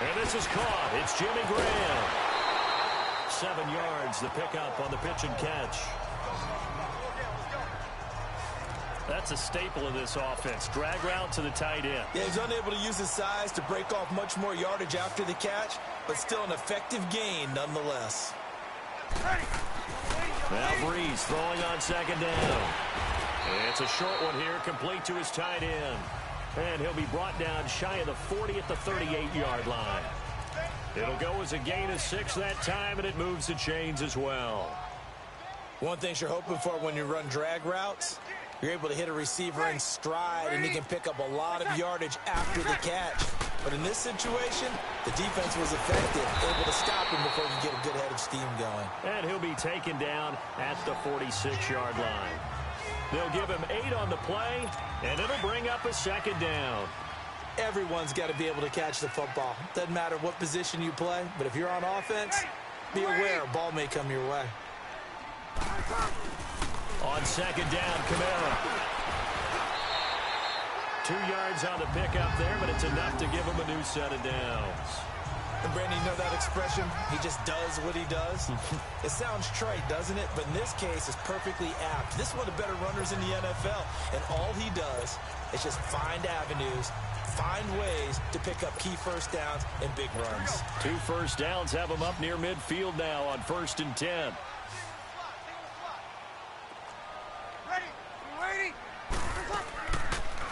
And this is caught. It's Jimmy Graham. 7 yards, the pickup on the pitch and catch. That's a staple of this offense. Drag route to the tight end. Yeah, he's unable to use his size to break off much more yardage after the catch, but still an effective gain nonetheless. Now Breeze throwing on second down. It's a short one here, complete to his tight end. And he'll be brought down shy of the 40 at the 38-yard line. It'll go as a gain of 6 that time, and it moves the chains as well. One thing you're hoping for when you run drag routes, you're able to hit a receiver in stride, and he can pick up a lot of yardage after the catch. But in this situation, the defense was effective, able to stop him before he could get a good head of steam going. And he'll be taken down at the 46-yard line. They'll give him 8 on the play, and it'll bring up a second down. Everyone's got to be able to catch the football. Doesn't matter what position you play, but if you're on offense, be aware a ball may come your way. On second down, Kamara. 2 yards on the pickup there, but it's enough to give him a new set of downs. And Brandon, you know that expression? He just does what he does. It sounds trite, doesn't it? But in this case, it's perfectly apt. This is one of the better runners in the NFL, and all he does is just find avenues, find ways to pick up key first downs and big runs. 2 first downs have him up near midfield now on 1st and 10.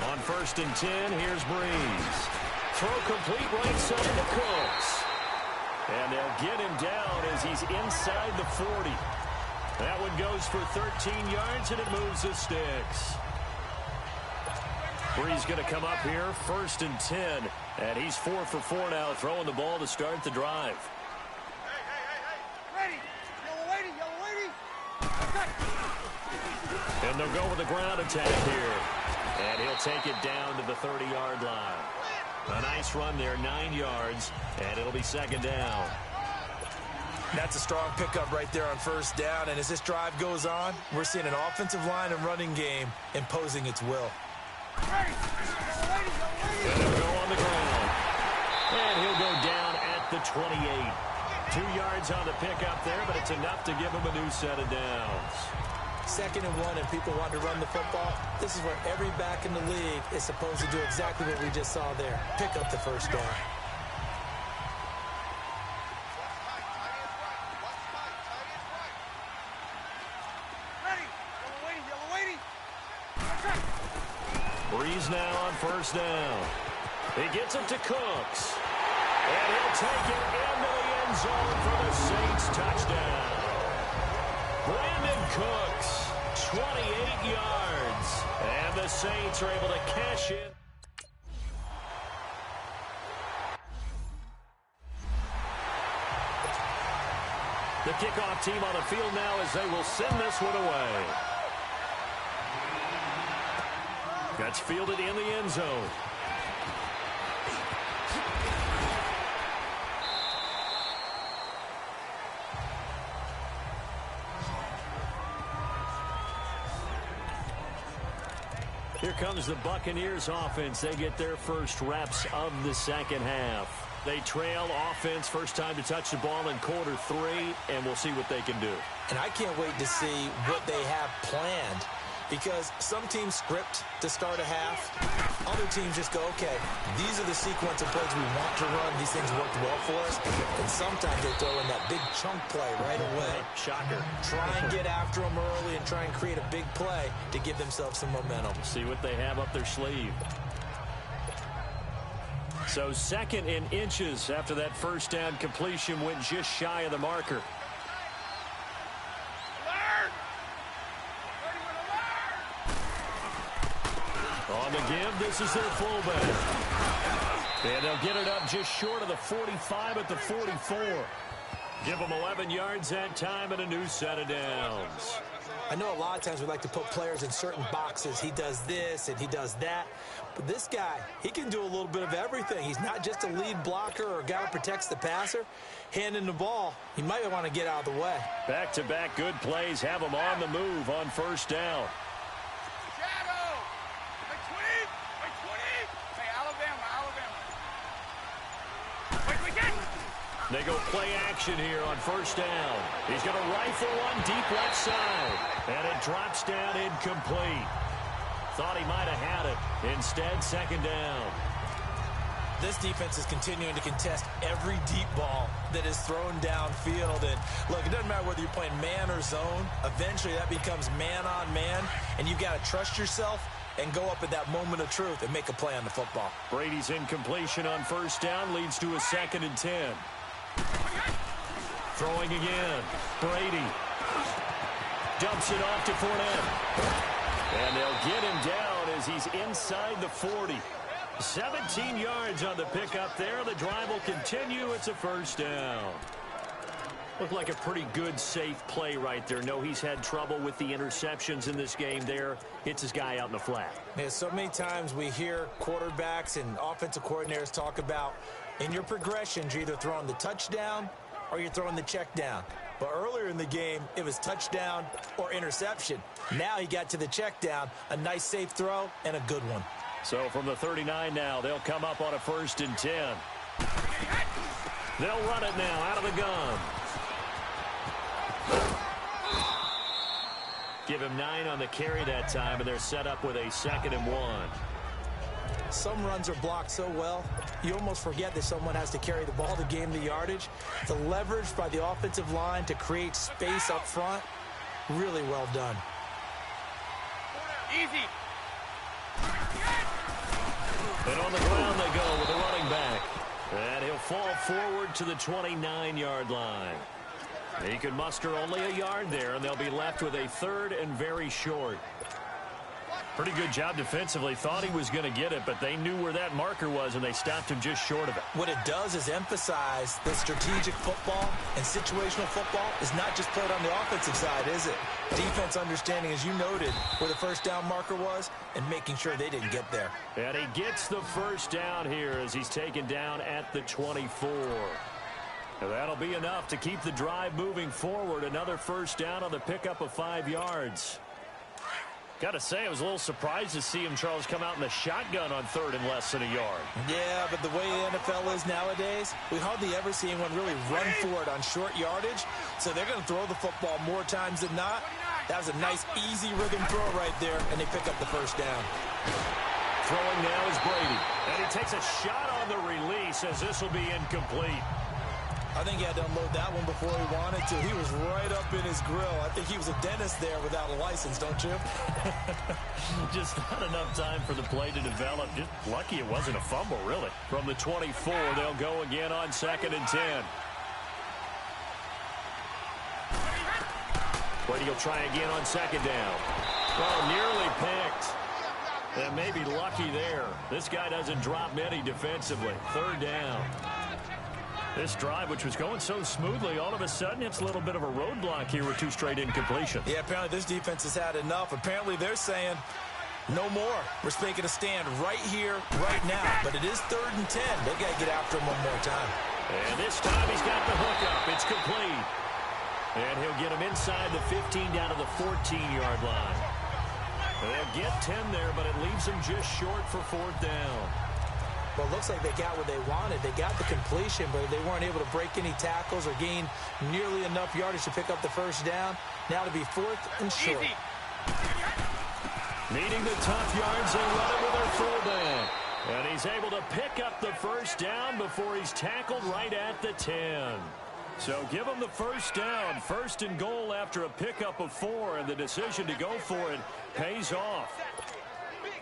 On 1st and 10, here's Breeze. Throw complete right side to Cooks. And they'll get him down as he's inside the 40. That one goes for 13 yards, and it moves the sticks. Breeze going to come up here, 1st and 10. And he's 4 for 4 now, throwing the ball to start the drive. Ready. Yellow lady, yellow lady. And they'll go with the ground attack here. And he'll take it down to the 30-yard line. A nice run there, 9 yards, and it'll be second down. That's a strong pickup right there on 1st down, and as this drive goes on, we're seeing an offensive line and running game imposing its will. Ready. And he'll go on the ground. And he'll go down at the 28. 2 yards on the pickup there, but it's enough to give him a new set of downs. 2nd and 1, and people want to run the football. This is where every back in the league is supposed to do exactly what we just saw there. Pick up the first down. Ready. Yellow lady, yellow lady. Breeze now on 1st down. He gets it to Cooks. And he'll take it into the end zone for the Saints touchdown. Brandon Cooks, 28 yards. And the Saints are able to cash in. The kickoff team on the field now as they will send this one away. That's fielded in the end zone. Here comes the Buccaneers offense. They get their first reps of the second half. They trail offense, first time to touch the ball in quarter 3, and we'll see what they can do. And I can't wait to see what they have planned, because some teams script to start a half. Other teams just go, okay, these are the sequence of plays we want to run. These things worked well for us. And sometimes they throw in that big chunk play right away. Shocker. Try and get after them early and try and create a big play to give themselves some momentum. See what they have up their sleeve. So 2nd and inches after that first down completion went just shy of the marker. On the give, this is their fullback. And they'll get it up just short of the 45 at the 44. Give them 11 yards that time and a new set of downs. I know a lot of times we like to put players in certain boxes. He does this and he does that. But this guy, he can do a little bit of everything. He's not just a lead blocker or a guy who protects the passer. Handing the ball, he might want to get out of the way. Back-to-back good plays have him on the move on 1st down. Shadow. By 20. By 20. Hey, Alabama, Alabama. They go play action here on first down. He's going to rifle one deep left side. And it drops down incomplete. Thought he might have had it. Instead, second down. This defense is continuing to contest every deep ball that is thrown downfield. And look, it doesn't matter whether you're playing man or zone. Eventually, that becomes man on man. And you've got to trust yourself and go up at that moment of truth and make a play on the football. Brady's incompletion on first down leads to a 2nd and 10. Throwing again. Brady dumps it off to Fournette. And they'll get him down as he's inside the 40. 17 yards on the pickup there. The drive will continue. It's a first down. Looked like a pretty good, safe play right there. No, he's had trouble with the interceptions in this game there. Hits his guy out in the flat. Yeah, so many times we hear quarterbacks and offensive coordinators talk about in your progressions, you're either throwing the touchdown or you're throwing the check down. But earlier in the game, it was touchdown or interception. Now he got to the check down, a nice safe throw, and a good one. So from the 39 now, they'll come up on a 1st and 10. They'll run it now out of the gun. Give him 9 on the carry that time, and they're set up with a 2nd and 1. Some runs are blocked so well, you almost forget that someone has to carry the ball to gain the yardage. The leverage by the offensive line to create space up front, really well done. Easy. And on the ground they go with the running back. And he'll fall forward to the 29-yard line. He could muster only a yard there, and they'll be left with a 3rd and very short. Pretty good job defensively. Thought he was going to get it, but they knew where that marker was, and they stopped him just short of it. What it does is emphasize that strategic football and situational football is not just played on the offensive side, is it? Defense understanding, as you noted, where the first down marker was and making sure they didn't get there. And he gets the first down here as he's taken down at the 24. And that'll be enough to keep the drive moving forward. Another first down on the pickup of 5 yards. Got to say, I was a little surprised to see him, Charles, come out in the shotgun on 3rd and less than a yard. Yeah, but the way the NFL is nowadays, we hardly ever see anyone really run for it on short yardage. So they're going to throw the football more times than not. That was a nice, easy rhythm throw right there, and they pick up the first down. Throwing now is Brady. And he takes a shot on the release as this will be incomplete. I think he had to unload that one before he wanted to. He was right up in his grill. I think he was a dentist there without a license, don't you? Just not enough time for the play to develop. Just lucky it wasn't a fumble, really. From the 24, they'll go again on 2nd and 10. Brady will try again on 2nd down. Oh, nearly picked. And maybe lucky there. This guy doesn't drop many defensively. 3rd down. This drive, which was going so smoothly, all of a sudden it's a little bit of a roadblock here with 2 straight incompletions. Yeah, apparently this defense has had enough. Apparently they're saying, no more. We're making a stand right here, right now. But it is 3rd and 10. They've got to get after him one more time. And this time he's got the hookup. It's complete. And he'll get him inside the 15 down to the 14-yard line. They'll get 10 there, but it leaves him just short for 4th down. Well, it looks like they got what they wanted. They got the completion, but they weren't able to break any tackles or gain nearly enough yardage to pick up the first down. Now to be 4th and short. Easy. Needing the tough yards, they run it with their fullback. And he's able to pick up the first down before he's tackled right at the 10. So give him the first down. 1st and goal after a pickup of 4, and the decision to go for it pays off.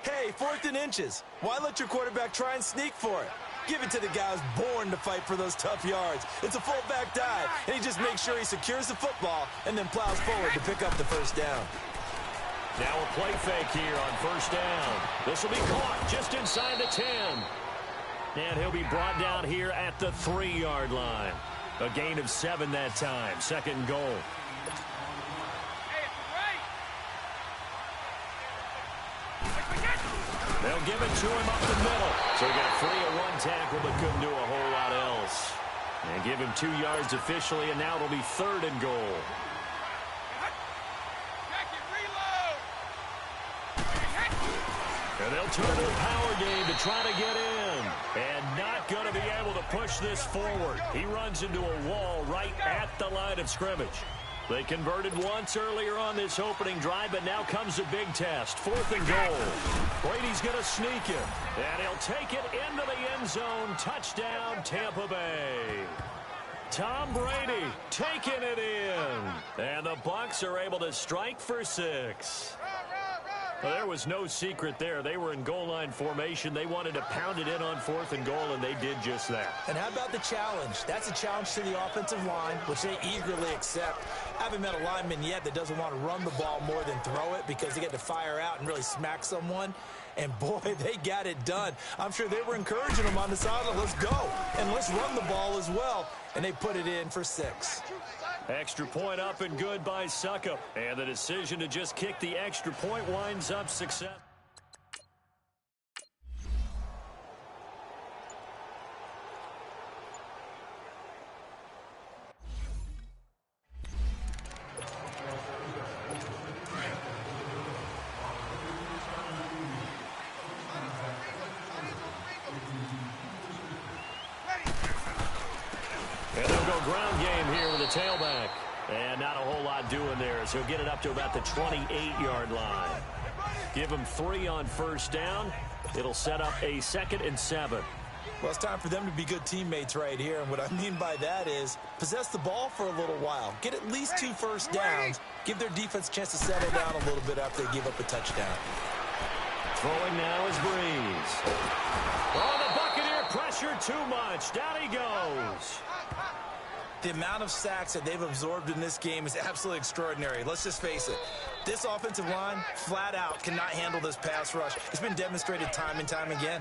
Hey, 4th and inches. Why let your quarterback try and sneak for it? Give it to the guy who's born to fight for those tough yards. It's a fullback dive, and he just makes sure he secures the football and then plows forward to pick up the first down. Now a play fake here on 1st down. This will be caught just inside the 10. And he'll be brought down here at the 3-yard line. A gain of 7 that time. 2nd and goal. They'll give it to him up the middle. So he got free of 1 tackle but couldn't do a whole lot else. And give him 2 yards officially, and now it'll be 3rd and goal. And they'll turn to the power game to try to get in. And not going to be able to push this forward. He runs into a wall right at the line of scrimmage. They converted once earlier on this opening drive, but now comes a big test. 4th and goal. Brady's going to sneak it. And he'll take it into the end zone. Touchdown, Tampa Bay. Tom Brady taking it in. And the Bucs are able to strike for 6. Well, there was no secret there. They were in goal line formation. They wanted to pound it in on 4th and goal, and they did just that. And how about the challenge? That's a challenge to the offensive line, which they eagerly accept. I haven't met a lineman yet that doesn't want to run the ball more than throw it because they get to fire out and really smack someone. And, boy, they got it done. I'm sure they were encouraging them on the sideline. Let's go, and let's run the ball as well. And they put it in for 6. Extra point up and good by Suckup. And the decision to just kick the extra point winds up success. And they'll go ground game here with a tailback. And not a whole lot doing there, so he'll get it up to about the 28-yard line. Give him 3 on 1st down. It'll set up a 2nd and 7. Well, it's time for them to be good teammates right here. And what I mean by that is possess the ball for a little while. Get at least 2 first downs. Give their defense a chance to settle down a little bit after they give up a touchdown. Throwing now is Breeze. Oh, the Buccaneer pressure too much. Down he goes. The amount of sacks that they've absorbed in this game is absolutely extraordinary. Let's just face it. This offensive line, flat out, cannot handle this pass rush. It's been demonstrated time and time again.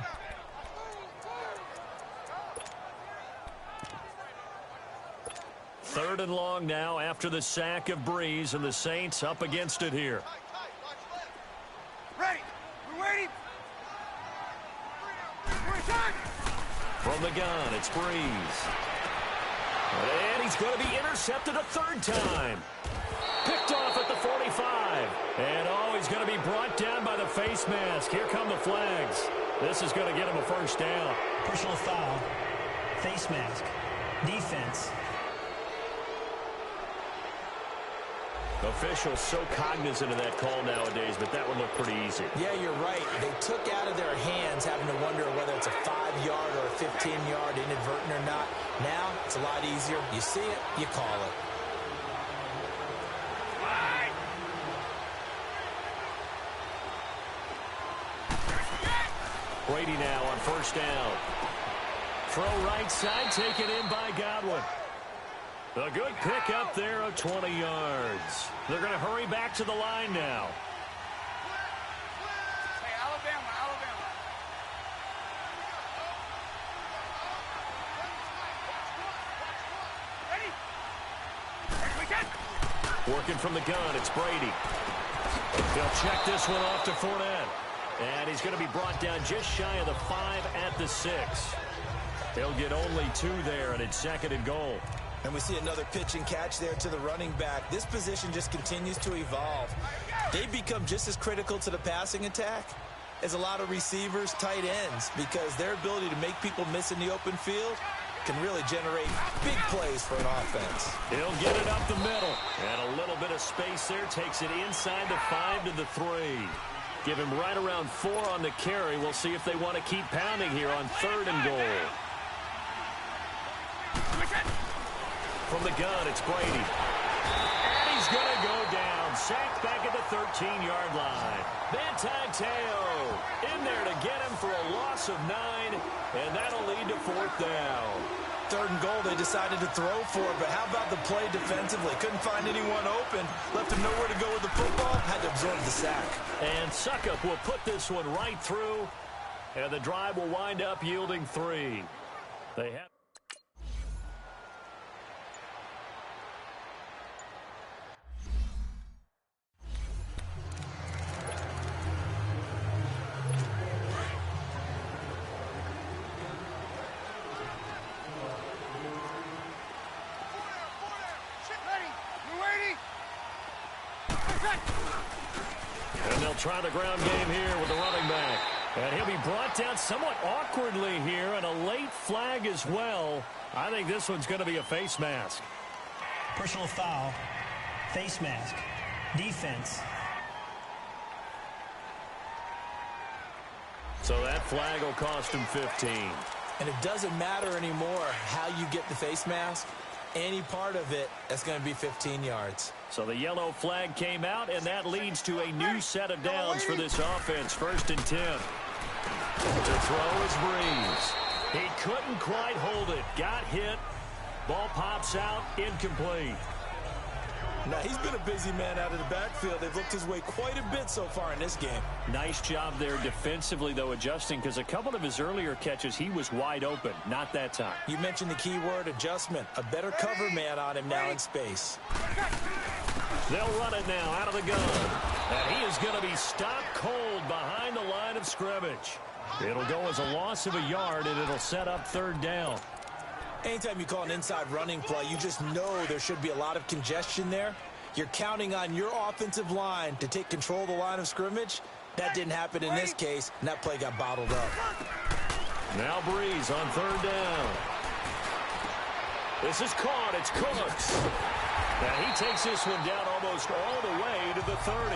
Third and long now after the sack of Breeze, and the Saints up against it here. Ready. We're waiting. We're attack. From the gun, it's Breeze. And he's going to be intercepted a 3rd time. Picked off at the 45. And, he's going to be brought down by the face mask. Here come the flags. This is going to get him a 1st down. Personal foul. Face mask. Defense. Officials so cognizant of that call nowadays, but that one looked pretty easy. Yeah, you're right. They took out of their hands having to wonder whether it's a 5-yard or a 15-yard inadvertent or not. Now, it's a lot easier. You see it, you call it. Brady now on 1st down. Throw right side, taken in by Godwin. A good pick up there of 20 yards. They're going to hurry back to the line now. Hey, Alabama. Ready? Working from the gun, it's Brady. They'll check this one off to Fournette. And he's going to be brought down just shy of the 5 at the 6. He'll get only 2 there, and it's 2nd and goal. And we see another pitch and catch there to the running back. This position just continues to evolve. They become just as critical to the passing attack as a lot of receivers, tight ends, because their ability to make people miss in the open field can really generate big plays for an offense. He'll get it up the middle. And a little bit of space there. Takes it inside the 5 to the 3. Give him right around 4 on the carry. We'll see if they want to keep pounding here on 3rd and goal. From the gun, it's Brady. And he's going to go down. Sacked back at the 13-yard line. Teo in there to get him for a loss of 9, and that'll lead to 4th down. 3rd and goal, they decided to throw for it, but how about the play defensively? Couldn't find anyone open. Left him nowhere to go with the football. Had to absorb the sack. And Suckup will put this one right through, and the drive will wind up yielding 3. They have... And they'll try the ground game here with the running back. And he'll be brought down somewhat awkwardly here, and a late flag as well. I think this one's going to be a face mask. Personal foul, face mask, defense. So that flag will cost him 15. And it doesn't matter anymore how you get the face mask. Any part of it, that's going to be 15 yards. So the yellow flag came out, and that leads to a new set of downs for this offense. 1st and 10. To throw is Breeze. He couldn't quite hold it. Got hit. Ball pops out. Incomplete. Now, he's been a busy man out of the backfield. They've looked his way quite a bit so far in this game. Nice job there defensively, though, adjusting, because a couple of his earlier catches, he was wide open. Not that time. You mentioned the key word, adjustment. A better cover man on him now in space. They'll run it now out of the gun. And he is going to be stopped cold behind the line of scrimmage. It'll go as a loss of a yard, and it'll set up 3rd down. Anytime you call an inside running play, you just know there should be a lot of congestion there. You're counting on your offensive line to take control of the line of scrimmage. That didn't happen in this case, and that play got bottled up. Now Breeze on 3rd down. This is caught. It's Cooks. Now he takes this one down almost all the way to the 30.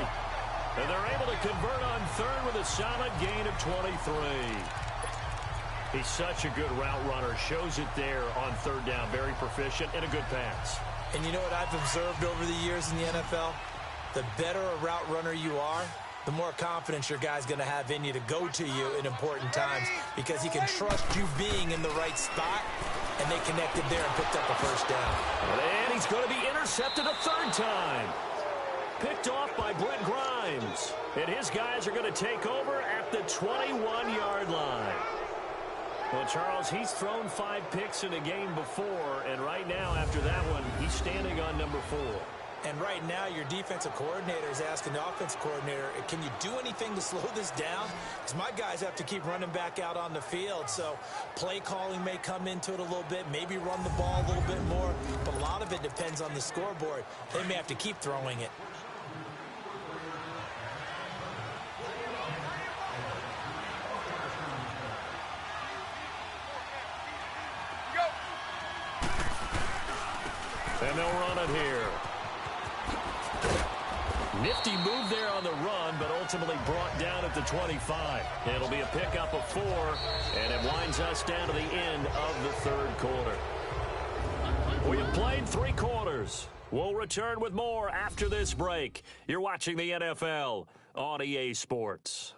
And they're able to convert on 3rd with a solid gain of 23. He's such a good route runner. Shows it there on 3rd down. Very proficient and a good pass. And you know what I've observed over the years in the NFL? The better a route runner you are, the more confidence your guy's going to have in you to go to you in important times, because he can trust you being in the right spot, and they connected there and picked up a 1st down. And he's going to be intercepted a 3rd time. Picked off by Brent Grimes. And his guys are going to take over at the 21-yard line. Well, Charles, he's thrown 5 picks in a game before, and right now, after that one, he's standing on number 4. And right now, your defensive coordinator is asking the offensive coordinator, can you do anything to slow this down? Because my guys have to keep running back out on the field, so play calling may come into it a little bit, maybe run the ball a little bit more, but a lot of it depends on the scoreboard. They may have to keep throwing it. And they'll run it here. Nifty move there on the run, but ultimately brought down at the 25. It'll be a pickup of 4, and it winds us down to the end of the 3rd quarter. We have played 3 quarters. We'll return with more after this break. You're watching the NFL on EA Sports.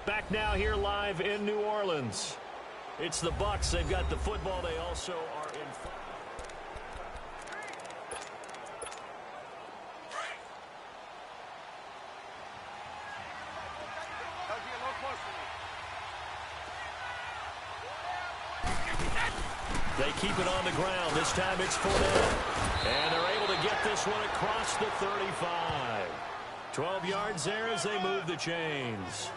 Back now here live in New Orleans. It's the Bucs. They've got the football. They also are in front. They keep it on the ground. This time it's Fournette. And they're able to get this one across the 35. 12 yards there as they move the chains.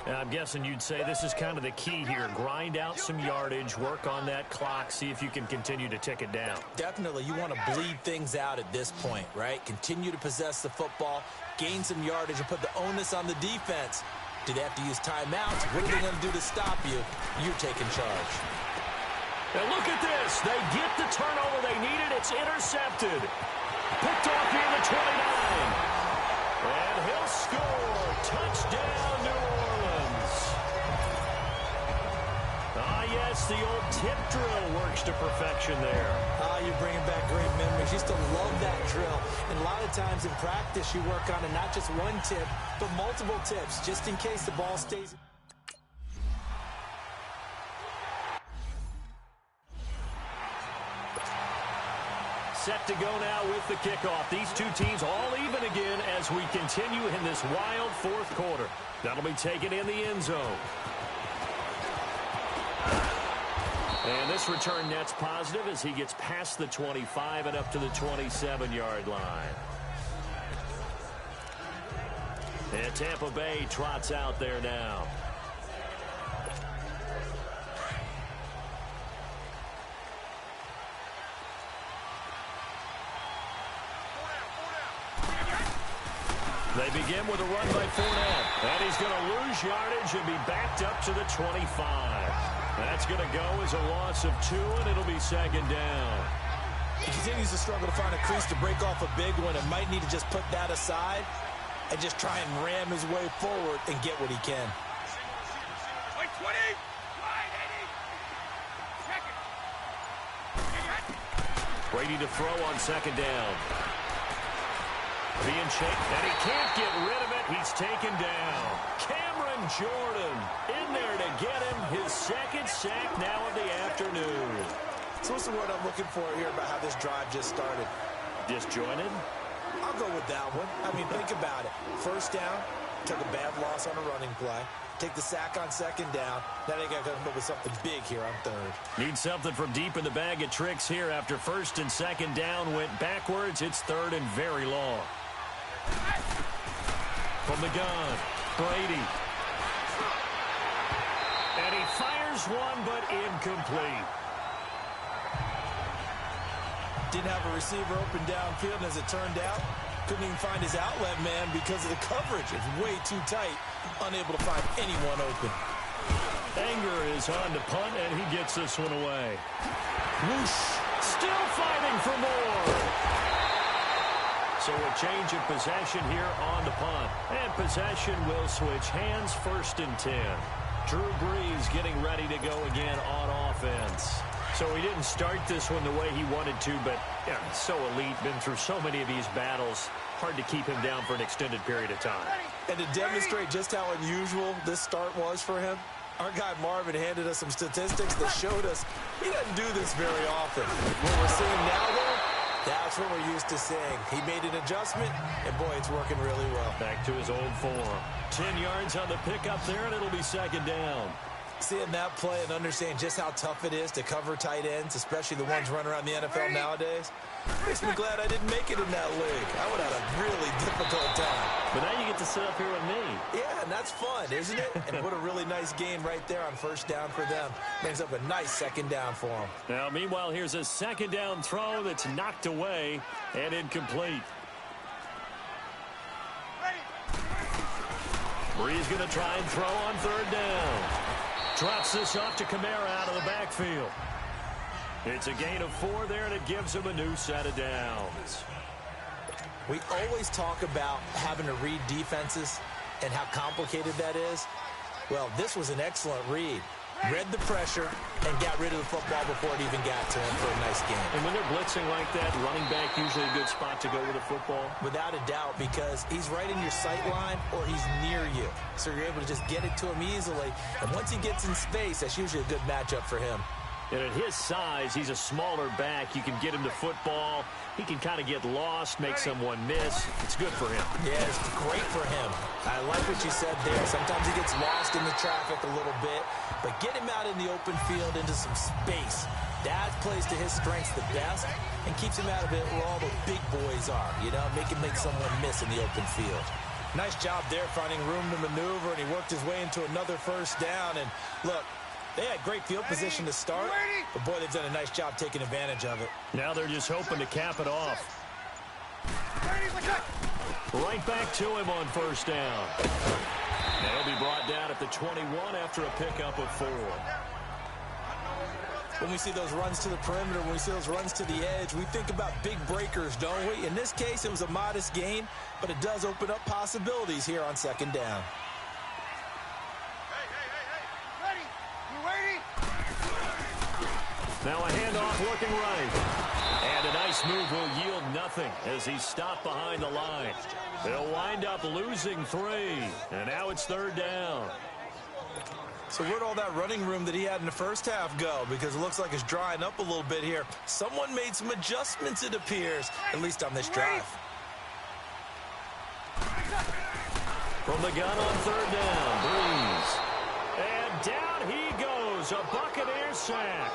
And I'm guessing you'd say this is kind of the key here. Grind out some yardage, work on that clock, see if you can continue to tick it down. Definitely. You want to bleed things out at this point, right? Continue to possess the football, gain some yardage, and put the onus on the defense. Do they have to use timeouts? What are they going to do to stop you? You're taking charge. And look at this. They get the turnover they needed. It's intercepted. Picked off here in the 29. And he'll score. Touchdown, New Orleans. Ah, yes, the old tip drill works to perfection there. You're bringing back great memories. Used to love that drill. And a lot of times in practice, you work on it, not just one tip, but multiple tips, just in case the ball stays. Set to go now with the kickoff. These two teams all even again as we continue in this wild 4th quarter. That'll be taken in the end zone. And this return net's positive as he gets past the 25 and up to the 27-yard line. And Tampa Bay trots out there now. They begin with a run by Fournette. And he's going to lose yardage and be backed up to the 25. That's going to go as a loss of 2, and it'll be second down. He continues to struggle to find a crease to break off a big one and might need to just put that aside and just try and ram his way forward and get what he can. Wait, 20! Wide, 80! Brady to throw on second down. Being chased, and he can't get rid of it. He's taken down. Cameron Jordan in there to get him his second sack now of the afternoon. So what's the word I'm looking for here about how this drive just started? Disjointed? I'll go with that one. I mean, think about it. First down, took a bad loss on a running play. Take the sack on second down. Now they got to come up with something big here on third. Need something from deep in the bag of tricks here after first and second down went backwards. It's third and very long. From the gun, Brady. And he fires one, but incomplete. Didn't have a receiver open downfield, and as it turned out, couldn't even find his outlet man because of the coverage. It's way too tight, unable to find anyone open. Anger is on to punt, and he gets this one away. Whoosh! Still fighting for more. So a change of possession here on the punt. And possession will switch hands, first and 10. Drew Brees getting ready to go again on offense. So he didn't start this one the way he wanted to, but yeah, so elite, been through so many of these battles. Hard to keep him down for an extended period of time. And to demonstrate just how unusual this start was for him, our guy Marvin handed us some statistics that showed us he doesn't do this very often. What we're seeing now, though, that's what we're used to seeing. He made an adjustment, and boy, it's working really well. Back to his old form. 10 yards on the pickup there, and it'll be second down. Seeing that play and understand just how tough it is to cover tight ends, especially the ones running around the NFL nowadays, makes me glad I didn't make it in that league. I would have had a really difficult time. But now you get to sit up here with me. Yeah, and that's fun, isn't it? And what a really nice game right there on first down for them. Brings up a nice second down for them. Now, meanwhile, here's a second down throw that's knocked away and incomplete. Brees going to try and throw on third down. Drops this off to Kamara out of the backfield. It's a gain of 4 there, and it gives him a new set of downs. We always talk about having to read defenses and how complicated that is. Well, this was an excellent read. Read the pressure and got rid of the football before it even got to him for a nice game. And when they're blitzing like that, running back usually a good spot to go with the football? Without a doubt, because he's right in your sight line or he's near you. So you're able to just get it to him easily. And once he gets in space, that's usually a good matchup for him. And at his size, he's a smaller back. You can get him to football. He can kind of get lost, make someone miss. It's good for him. Yeah, it's great for him. I like what you said there. Sometimes he gets lost in the traffic a little bit, but get him out in the open field into some space. That plays to his strengths the best and keeps him out of it where all the big boys are, you know, make someone miss in the open field. Nice job there finding room to maneuver, and he worked his way into another first down. And look, they had great field position to start, but boy, they've done a nice job taking advantage of it. Now they're just hoping to cap it off. Right back to him on first down. And he'll be brought down at the 21 after a pickup of 4. When we see those runs to the perimeter, when we see those runs to the edge, we think about big breakers, don't we? In this case, it was a modest gain, but it does open up possibilities here on second down. Now a handoff looking right. And a nice move will yield nothing as he's stopped behind the line. They'll wind up losing 3. And now it's third down. So where'd all that running room that he had in the first half go? Because it looks like it's drying up a little bit here. Someone made some adjustments, it appears, at least on this drive. From the gun on third down, Brees. And down he goes, a Buccaneers sack.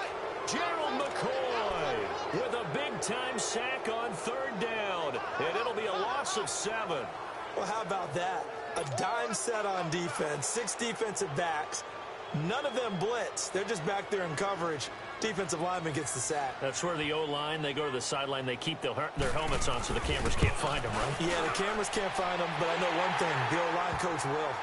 Gerald McCoy with a big-time sack on third down, and it'll be a loss of 7. Well, how about that? A dime set on defense, 6 defensive backs. None of them blitz. They're just back there in coverage. Defensive lineman gets the sack. That's where the O-line, they go to the sideline, they keep their helmets on so the cameras can't find them, right? Yeah, the cameras can't find them, but I know one thing. The O-line coach will.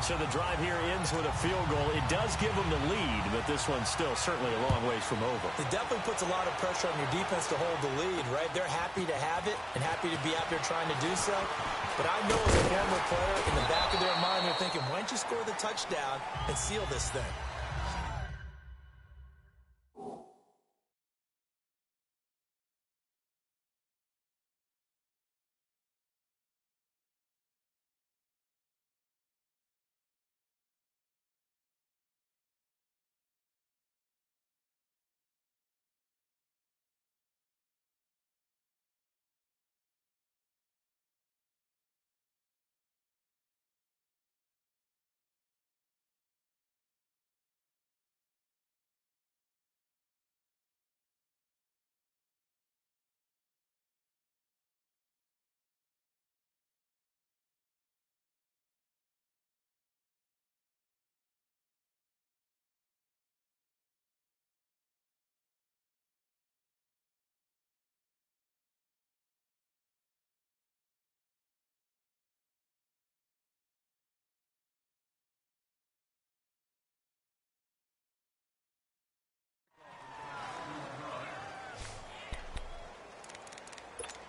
So the drive here ends with a field goal. It does give them the lead, but this one's still certainly a long ways from over. It definitely puts a lot of pressure on your defense to hold the lead, right? They're happy to have it and happy to be out there trying to do so. But I know as a former player, in the back of their mind, they're thinking, why don't you score the touchdown and seal this thing?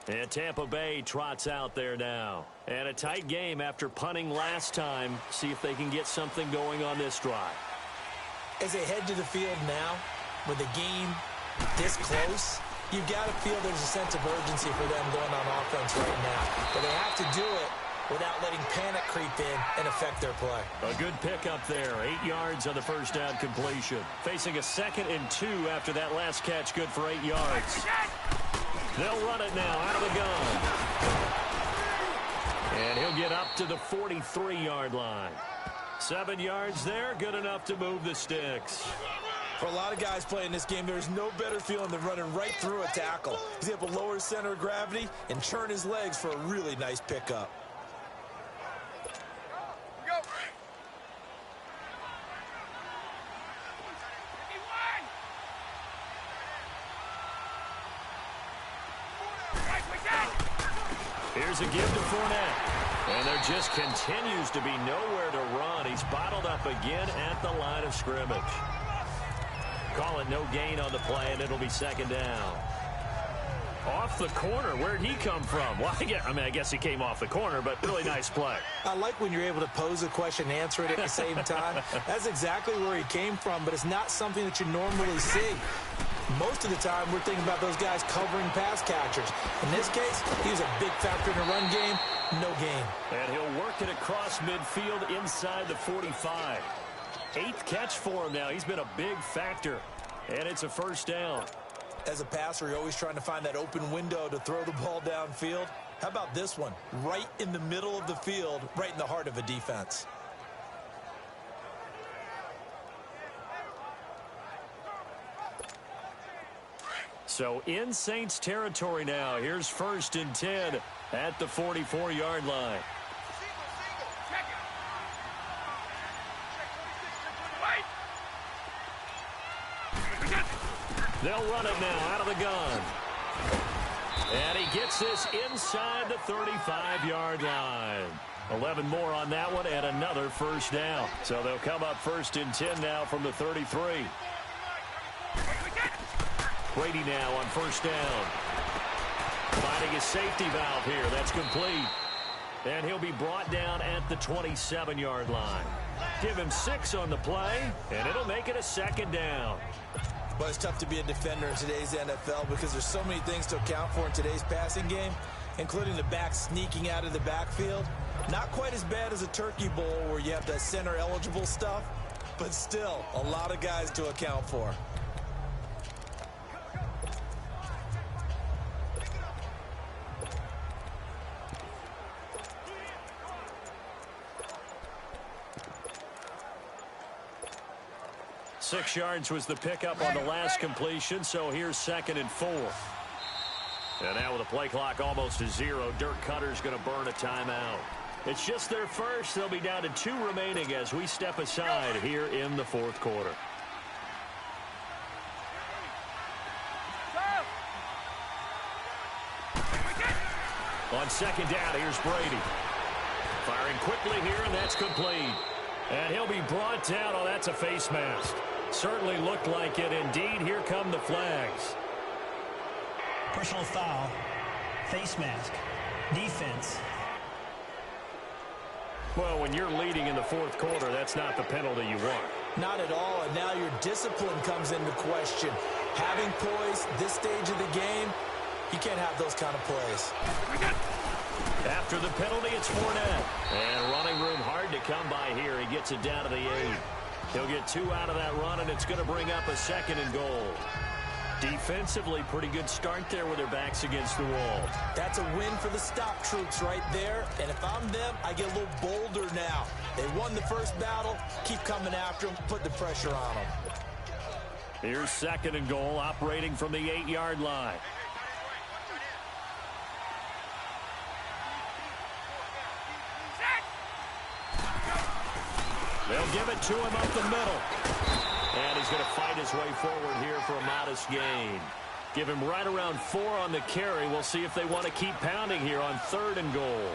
And Tampa Bay trots out there now. And a tight game after punting last time. See if they can get something going on this drive. As they head to the field now, with the game this close, you've got to feel there's a sense of urgency for them going on offense right now. But they have to do it without letting panic creep in and affect their play. A good pickup there. 8 yards on the first down completion. Facing a 2nd and 2 after that last catch. Good for 8 yards. They'll run it now out of the gun. And he'll get up to the 43-yard line. 7 yards there, good enough to move the sticks. For a lot of guys playing this game, there's no better feeling than running right through a tackle. He's able to lower his center of gravity and turn his legs for a really nice pickup. Here's a give to Fournette. And there just continues to be nowhere to run. He's bottled up again at the line of scrimmage. Call it no gain on the play, and it'll be 2nd down. Off the corner. Where'd he come from? Well, I guess he came off the corner, but really nice play. I like when you're able to pose a question and answer it at the same time. That's exactly where he came from, but it's not something that you normally see. Most of the time, we're thinking about those guys covering pass catchers. In this case, he was a big factor in the run game. No gain. And he'll work it across midfield inside the 45. 8th catch for him now. He's been a big factor. And it's a 1st down. As a passer, you're always trying to find that open window to throw the ball downfield. How about this one? Right in the middle of the field, right in the heart of a defense. So in Saints territory now. Here's 1st and 10 at the 44-yard line. They'll run it now out of the gun. And he gets this inside the 35-yard line. 11 more on that one and another 1st down. So they'll come up 1st and 10 now from the 33. Brady now on 1st down. Finding his safety valve here. That's complete. And he'll be brought down at the 27-yard line. Give him 6 on the play, and it'll make it a 2nd down. Well, it's tough to be a defender in today's NFL because there's so many things to account for in today's passing game, including the back sneaking out of the backfield. Not quite as bad as a turkey bowl where you have that center-eligible stuff, but still a lot of guys to account for. Six yards was the pickup on the last completion, so here's 2nd and 4. And now with the play clock almost to 0, Dirk Cutter's going to burn a timeout. It's just their first. They'll be down to 2 remaining as we step aside here in the fourth quarter. On second down, here's Brady. Firing quickly here, and that's complete. And he'll be brought down. Oh, that's a face mask. Certainly looked like it. Indeed, here come the flags. Personal foul, face mask, defense. Well, when you're leading in the fourth quarter, that's not the penalty you want. Not at all, and now your discipline comes into question. Having poise this stage of the game, you can't have those kind of plays. After the penalty, it's Fournette. And running room hard to come by here. He gets it down to the 8. He'll get 2 out of that run, and it's going to bring up a 2nd and goal. Defensively, pretty good start there with their backs against the wall. That's a win for the stop troops right there. And if I'm them, I get a little bolder now. They won the first battle. Keep coming after them. Put the pressure on them. Here's 2nd and goal, operating from the 8-yard line. They'll give it to him up the middle. And he's going to fight his way forward here for a modest gain. Give him right around 4 on the carry. We'll see if they want to keep pounding here on 3rd and goal.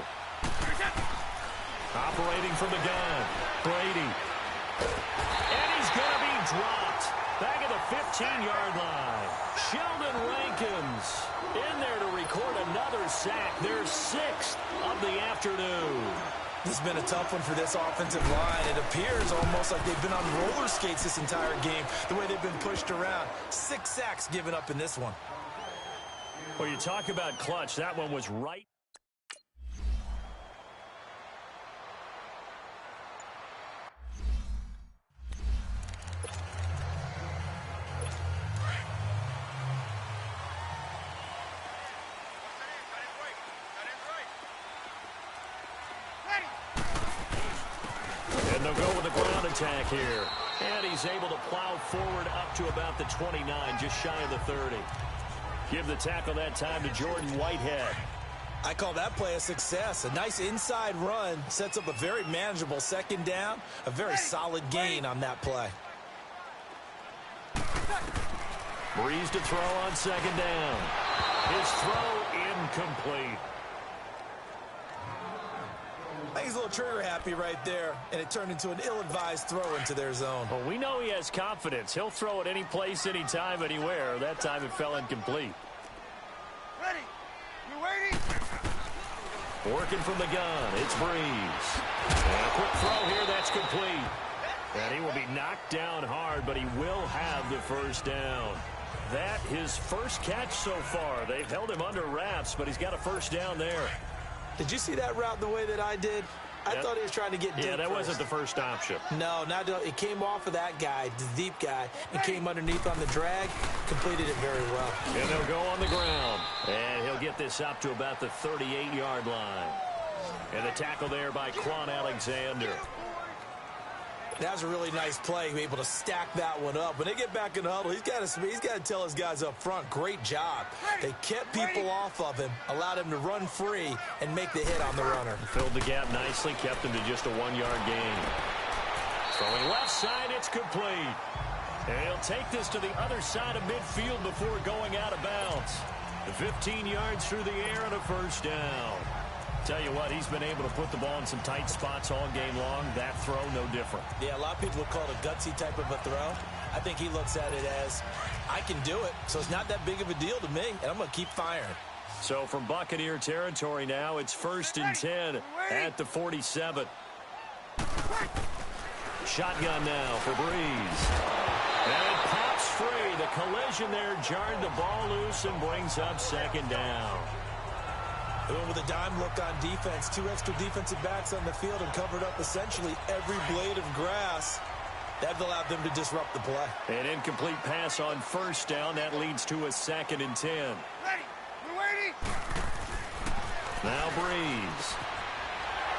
Operating from the gun, Brady. And he's going to be dropped. Back at the 15-yard line. Sheldon Rankins in there to record another sack. Their 6th of the afternoon. This has been a tough one for this offensive line. It appears almost like they've been on roller skates this entire game, the way they've been pushed around. 6 sacks given up in this one. Well, you talk about clutch. That one was right. They'll go with the ground attack here. And he's able to plow forward up to about the 29, just shy of the 30. Give the tackle that time to Jordan Whitehead. I call that play a success. A nice inside run sets up a very manageable 2nd down. A very solid gain on that play. Breeze to throw on 2nd down. His throw incomplete. I think he's a little trigger happy right there, and it turned into an ill-advised throw into their zone. Well, we know he has confidence. He'll throw it any place, anytime, anywhere. That time it fell incomplete. Ready. You waiting? Working from the gun, it's Breeze. And a quick throw here, that's complete. And he will be knocked down hard, but he will have the 1st down. That his first catch so far. They've held him under wraps, but he's got a 1st down there. Did you see that route the way that I did? I thought he was trying to get deep. Yeah, that first. wasn't the first option. No, it came off of that guy, the deep guy, and came underneath on the drag, completed it very well. And they'll go on the ground. And he'll get this up to about the 38-yard line. And the tackle there by Quan Alexander. That was a really nice play, able to stack that one up. When they get back in the huddle, he's got to tell his guys up front, great job. They kept people off of him, allowed him to run free and make the hit on the runner. Filled the gap nicely, kept him to just a 1-yard gain. Throwing left side, it's complete. And he'll take this to the other side of midfield before going out of bounds. 15 yards through the air and a 1st down. Tell you what, he's been able to put the ball in some tight spots all game long. That throw, no different. Yeah, a lot of people would call it a gutsy type of a throw. I think he looks at it as, I can do it, so it's not that big of a deal to me, and I'm going to keep firing. So from Buccaneer territory now, it's 1st and 10 at the 47. Shotgun now for Breeze. And it pops free. The collision there jarred the ball loose and brings up 2nd down. Went with a dime look on defense. 2 extra defensive backs on the field and covered up essentially every blade of grass. That allowed them to disrupt the play. An incomplete pass on 1st down. That leads to a 2nd and 10. Ready. We're waiting. Now Breeze.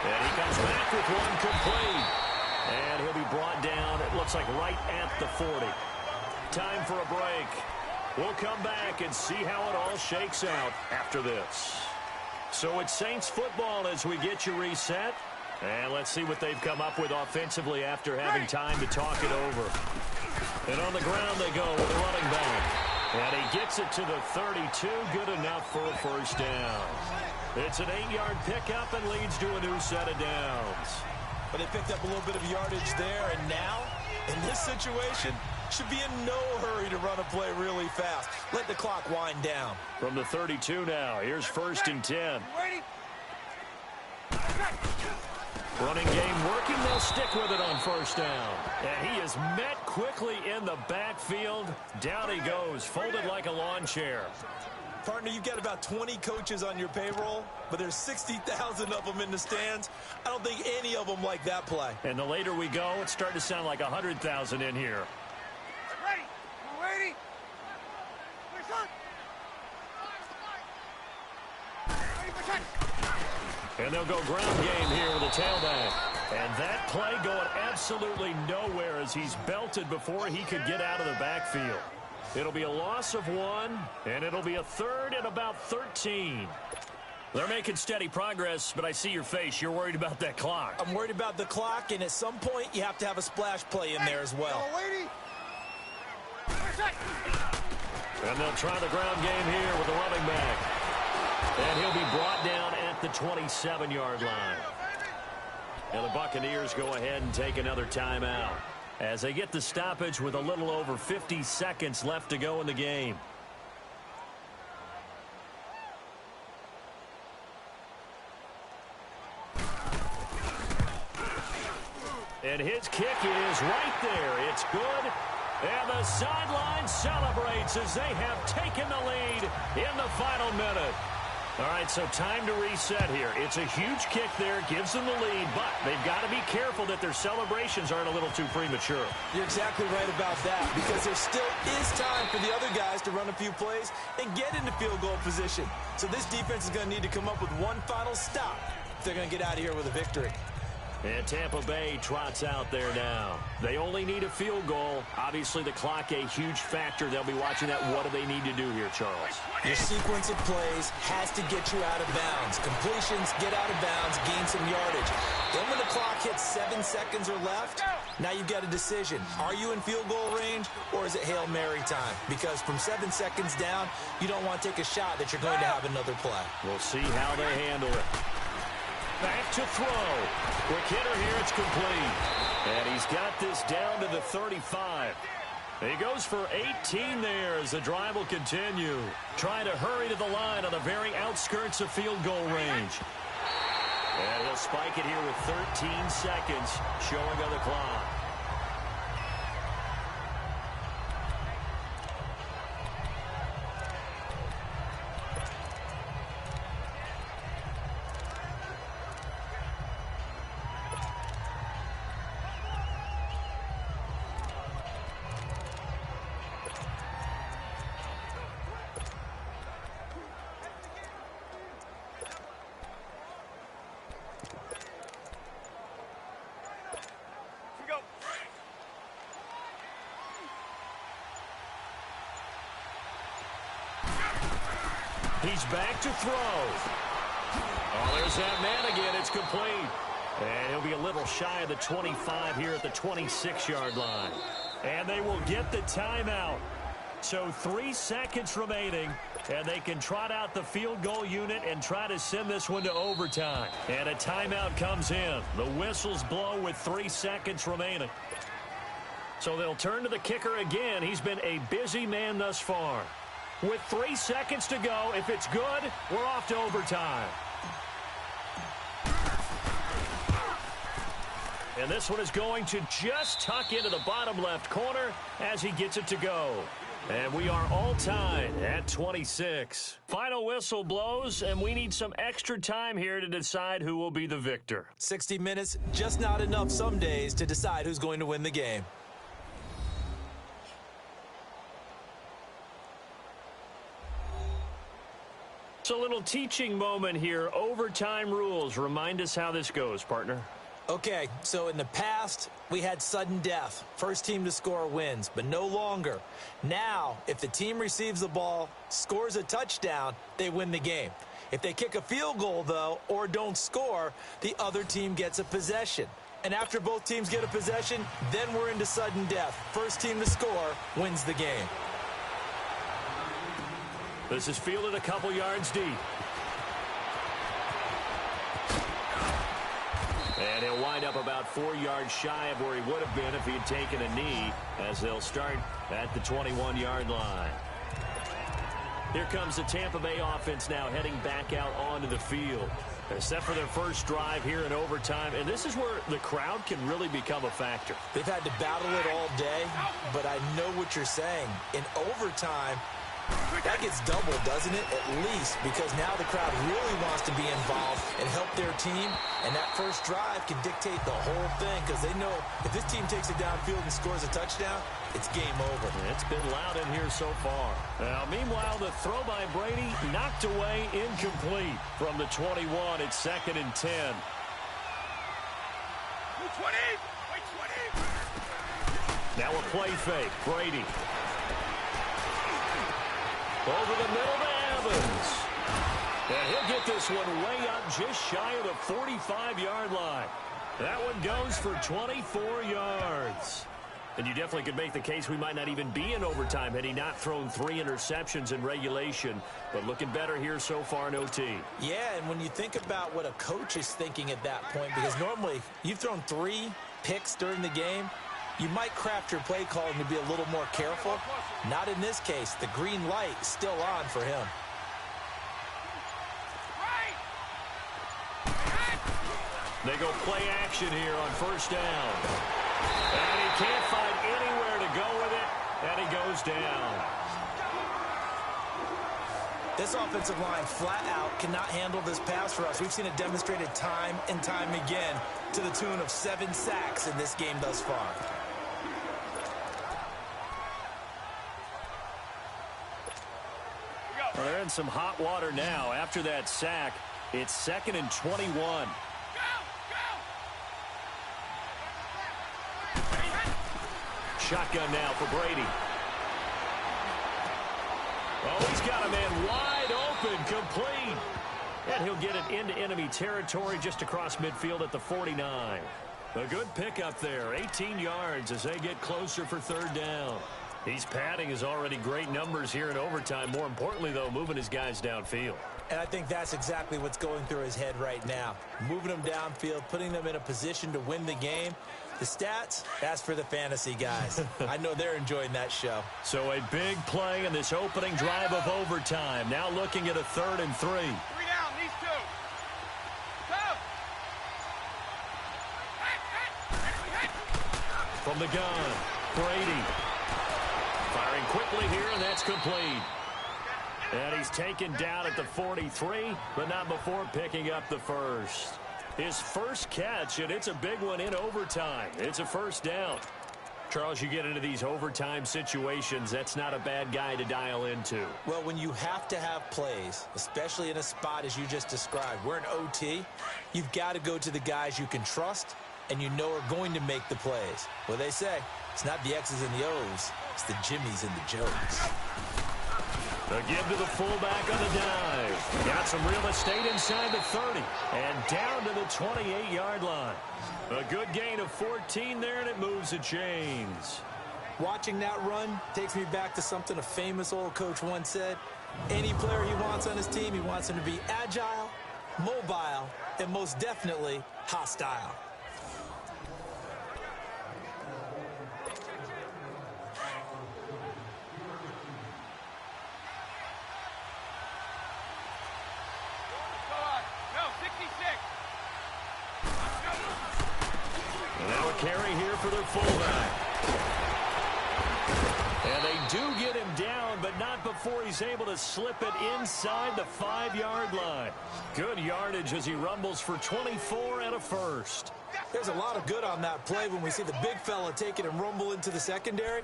And he comes back with one complete. And he'll be brought down, it looks like right at the 40. Time for a break. We'll come back and see how it all shakes out after this. So it's Saints football as we get you reset. And let's see what they've come up with offensively after having time to talk it over. And on the ground they go with a running back. And he gets it to the 32. Good enough for a first down. It's an 8-yard pickup and leads to a new set of downs. But they picked up a little bit of yardage there, and now, in this situation, should be in no hurry to run a play really fast. Let the clock wind down. From the 32 now, here's 1st and 10. Running game working, they'll stick with it on 1st down. And he is met quickly in the backfield. Down he goes, folded like a lawn chair. Partner, you've got about 20 coaches on your payroll, but there's 60,000 of them in the stands. I don't think any of them like that play. And the later we go, it's starting to sound like 100,000 in here. Ready. We're ready. And they'll go ground game here with a tailback. And that play going absolutely nowhere as he's belted before he could get out of the backfield. It'll be a loss of 1, and it'll be a 3rd and about 13. They're making steady progress, but I see your face. You're worried about that clock. I'm worried about the clock, and at some point, you have to have a splash play in there as well. And they'll try the ground game here with the running back. And he'll be brought down at the 27-yard line. And the Buccaneers go ahead and take another timeout as they get the stoppage with a little over 50 seconds left to go in the game. And his kick is right there. It's good. And the sideline celebrates as they have taken the lead in the final minute. All right, so time to reset here. It's a huge kick there, gives them the lead, but they've got to be careful that their celebrations aren't a little too premature. You're exactly right about that, because there still is time for the other guys to run a few plays and get into field goal position. So this defense is going to need to come up with one final stop if they're going to get out of here with a victory. And Tampa Bay trots out there now. They only need a field goal. Obviously, the clock a huge factor. They'll be watching that. What do they need to do here, Charles? Your sequence of plays has to get you out of bounds. Completions, get out of bounds, gain some yardage. Then when the clock hits 7 seconds or left, now you've got a decision. Are you in field goal range, or is it Hail Mary time? Because from 7 seconds down, you don't want to take a shot that you're going to have another play. We'll see how they handle it. Back to throw. Quick hitter here, it's complete. And he's got this down to the 35. He goes for 18 there as the drive will continue. Trying to hurry to the line on the very outskirts of field goal range. And he'll spike it here with 13 seconds showing on the clock. He's back to throw. Oh, there's that man again. It's complete. And he'll be a little shy of the 25 here at the 26-yard line. And they will get the timeout. So 3 seconds remaining, and they can trot out the field goal unit and try to send this one to overtime. And a timeout comes in. The whistles blow with 3 seconds remaining. So they'll turn to the kicker again. He's been a busy man thus far. With 3 seconds to go, if it's good, we're off to overtime. And this one is going to just tuck into the bottom left corner as he gets it to go. And we are all tied at 26. Final whistle blows, and we need some extra time here to decide who will be the victor. 60 minutes, just not enough some days to decide who's going to win the game. It's a little teaching moment here. Overtime rules. Remind us how this goes, partner. Okay, so in the past, we had sudden death. First team to score wins, but no longer. Now, if the team receives the ball, scores a touchdown, they win the game. If they kick a field goal, though, or don't score, the other team gets a possession. And after both teams get a possession, then we're into sudden death. First team to score wins the game. This is fielded a couple yards deep. And he'll wind up about 4 yards shy of where he would have been if he had taken a knee, as they'll start at the 21-yard line. Here comes the Tampa Bay offense now heading back out onto the field. They're set for their first drive here in overtime, and this is where the crowd can really become a factor. They've had to battle it all day, but I know what you're saying. In overtime, that gets doubled, doesn't it? At least, because now the crowd really wants to be involved and help their team, and that first drive can dictate the whole thing, because they know if this team takes it downfield and scores a touchdown, it's game over. It's been loud in here so far. Now, meanwhile, the throw by Brady knocked away, incomplete from the 21. It's 2nd and 10. 20! Wait, 20! Now a play fake. Brady. Over the middle to Evans. And he'll get this one way up just shy of the 45-yard line. That one goes for 24 yards. And you definitely could make the case we might not even be in overtime had he not thrown 3 interceptions in regulation. But looking better here so far in OT. Yeah, and when you think about what a coach is thinking at that point, because normally you've thrown 3 picks during the game, you might craft your play calling to be a little more careful. Not in this case. The green light is still on for him. They go play action here on first down. And he can't find anywhere to go with it, and he goes down. This offensive line flat out cannot handle this pass rush. We've seen it demonstrated time and time again to the tune of 7 sacks in this game thus far. Well, they're in some hot water now. After that sack, it's 2nd and 21. Shotgun now for Brady. Oh, he's got a man wide open, complete. And he'll get it into enemy territory just across midfield at the 49. A good pickup there, 18 yards as they get closer for 3rd down. He's padding his already great numbers here in overtime. More importantly, though, moving his guys downfield. And I think that's exactly what's going through his head right now. Moving them downfield, putting them in a position to win the game. The stats, that's for the fantasy guys. I know they're enjoying that show. So a big play in this opening drive of overtime. Now looking at a 3rd and 3. 3 down, these 2. Come! From the gun, Brady. Firing quickly here, and that's complete. And he's taken down at the 43, but not before picking up the first. His first catch, and it's a big one in overtime. It's a first down. Charles, you get into these overtime situations, that's not a bad guy to dial into. Well, when you have to have plays, especially in a spot as you just described, we're in OT, you've got to go to the guys you can trust and you know are going to make the plays. Well, they say it's not the X's and the O's, it's the Jimmies and the Joes. The give to the fullback on the dive. Got some real estate inside the 30 and down to the 28-yard line. A good gain of 14 there, and it moves the chains. Watching that run takes me back to something a famous old coach once said. Any player he wants on his team, he wants him to be agile, mobile, and most definitely hostile. Carry here for their fullback. And they do get him down, but not before he's able to slip it inside the 5-yard line. Good yardage as he rumbles for 24 and a first. There's a lot of good on that play when we see the big fella take it and rumble into the secondary.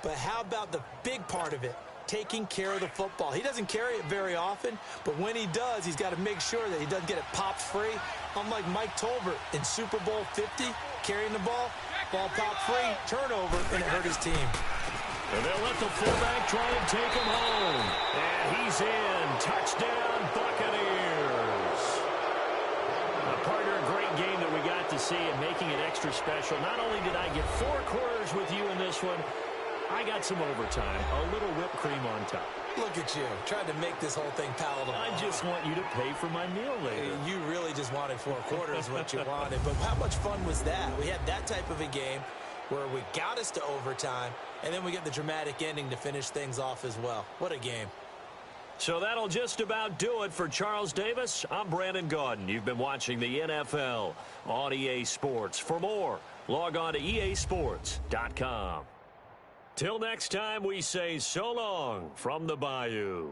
But how about the big part of it? Taking care of the football. He doesn't carry it very often, but when he does, he's got to make sure that he doesn't get it popped free. Unlike Mike Tolbert in Super Bowl 50, carrying the ball popped free, turnover, and it hurt his team. And they'll let the fullback try and take him home. And he's in. Touchdown, Buccaneers. see, and making it extra special, not only did I get 4 quarters with you in this one, I got some overtime, a little whipped cream on top. Look at you, trying to make this whole thing palatable. I just want you to pay for my meal later. You really just wanted 4 quarters what you wanted. But how much fun was that? We had that type of a game where we got us to overtime, and then we get the dramatic ending to finish things off as well. What a game. So that'll just about do it for Charles Davis. I'm Brandon Gaudin. You've been watching the NFL on EA Sports. For more, log on to easports.com. Till next time, we say so long from the Bayou.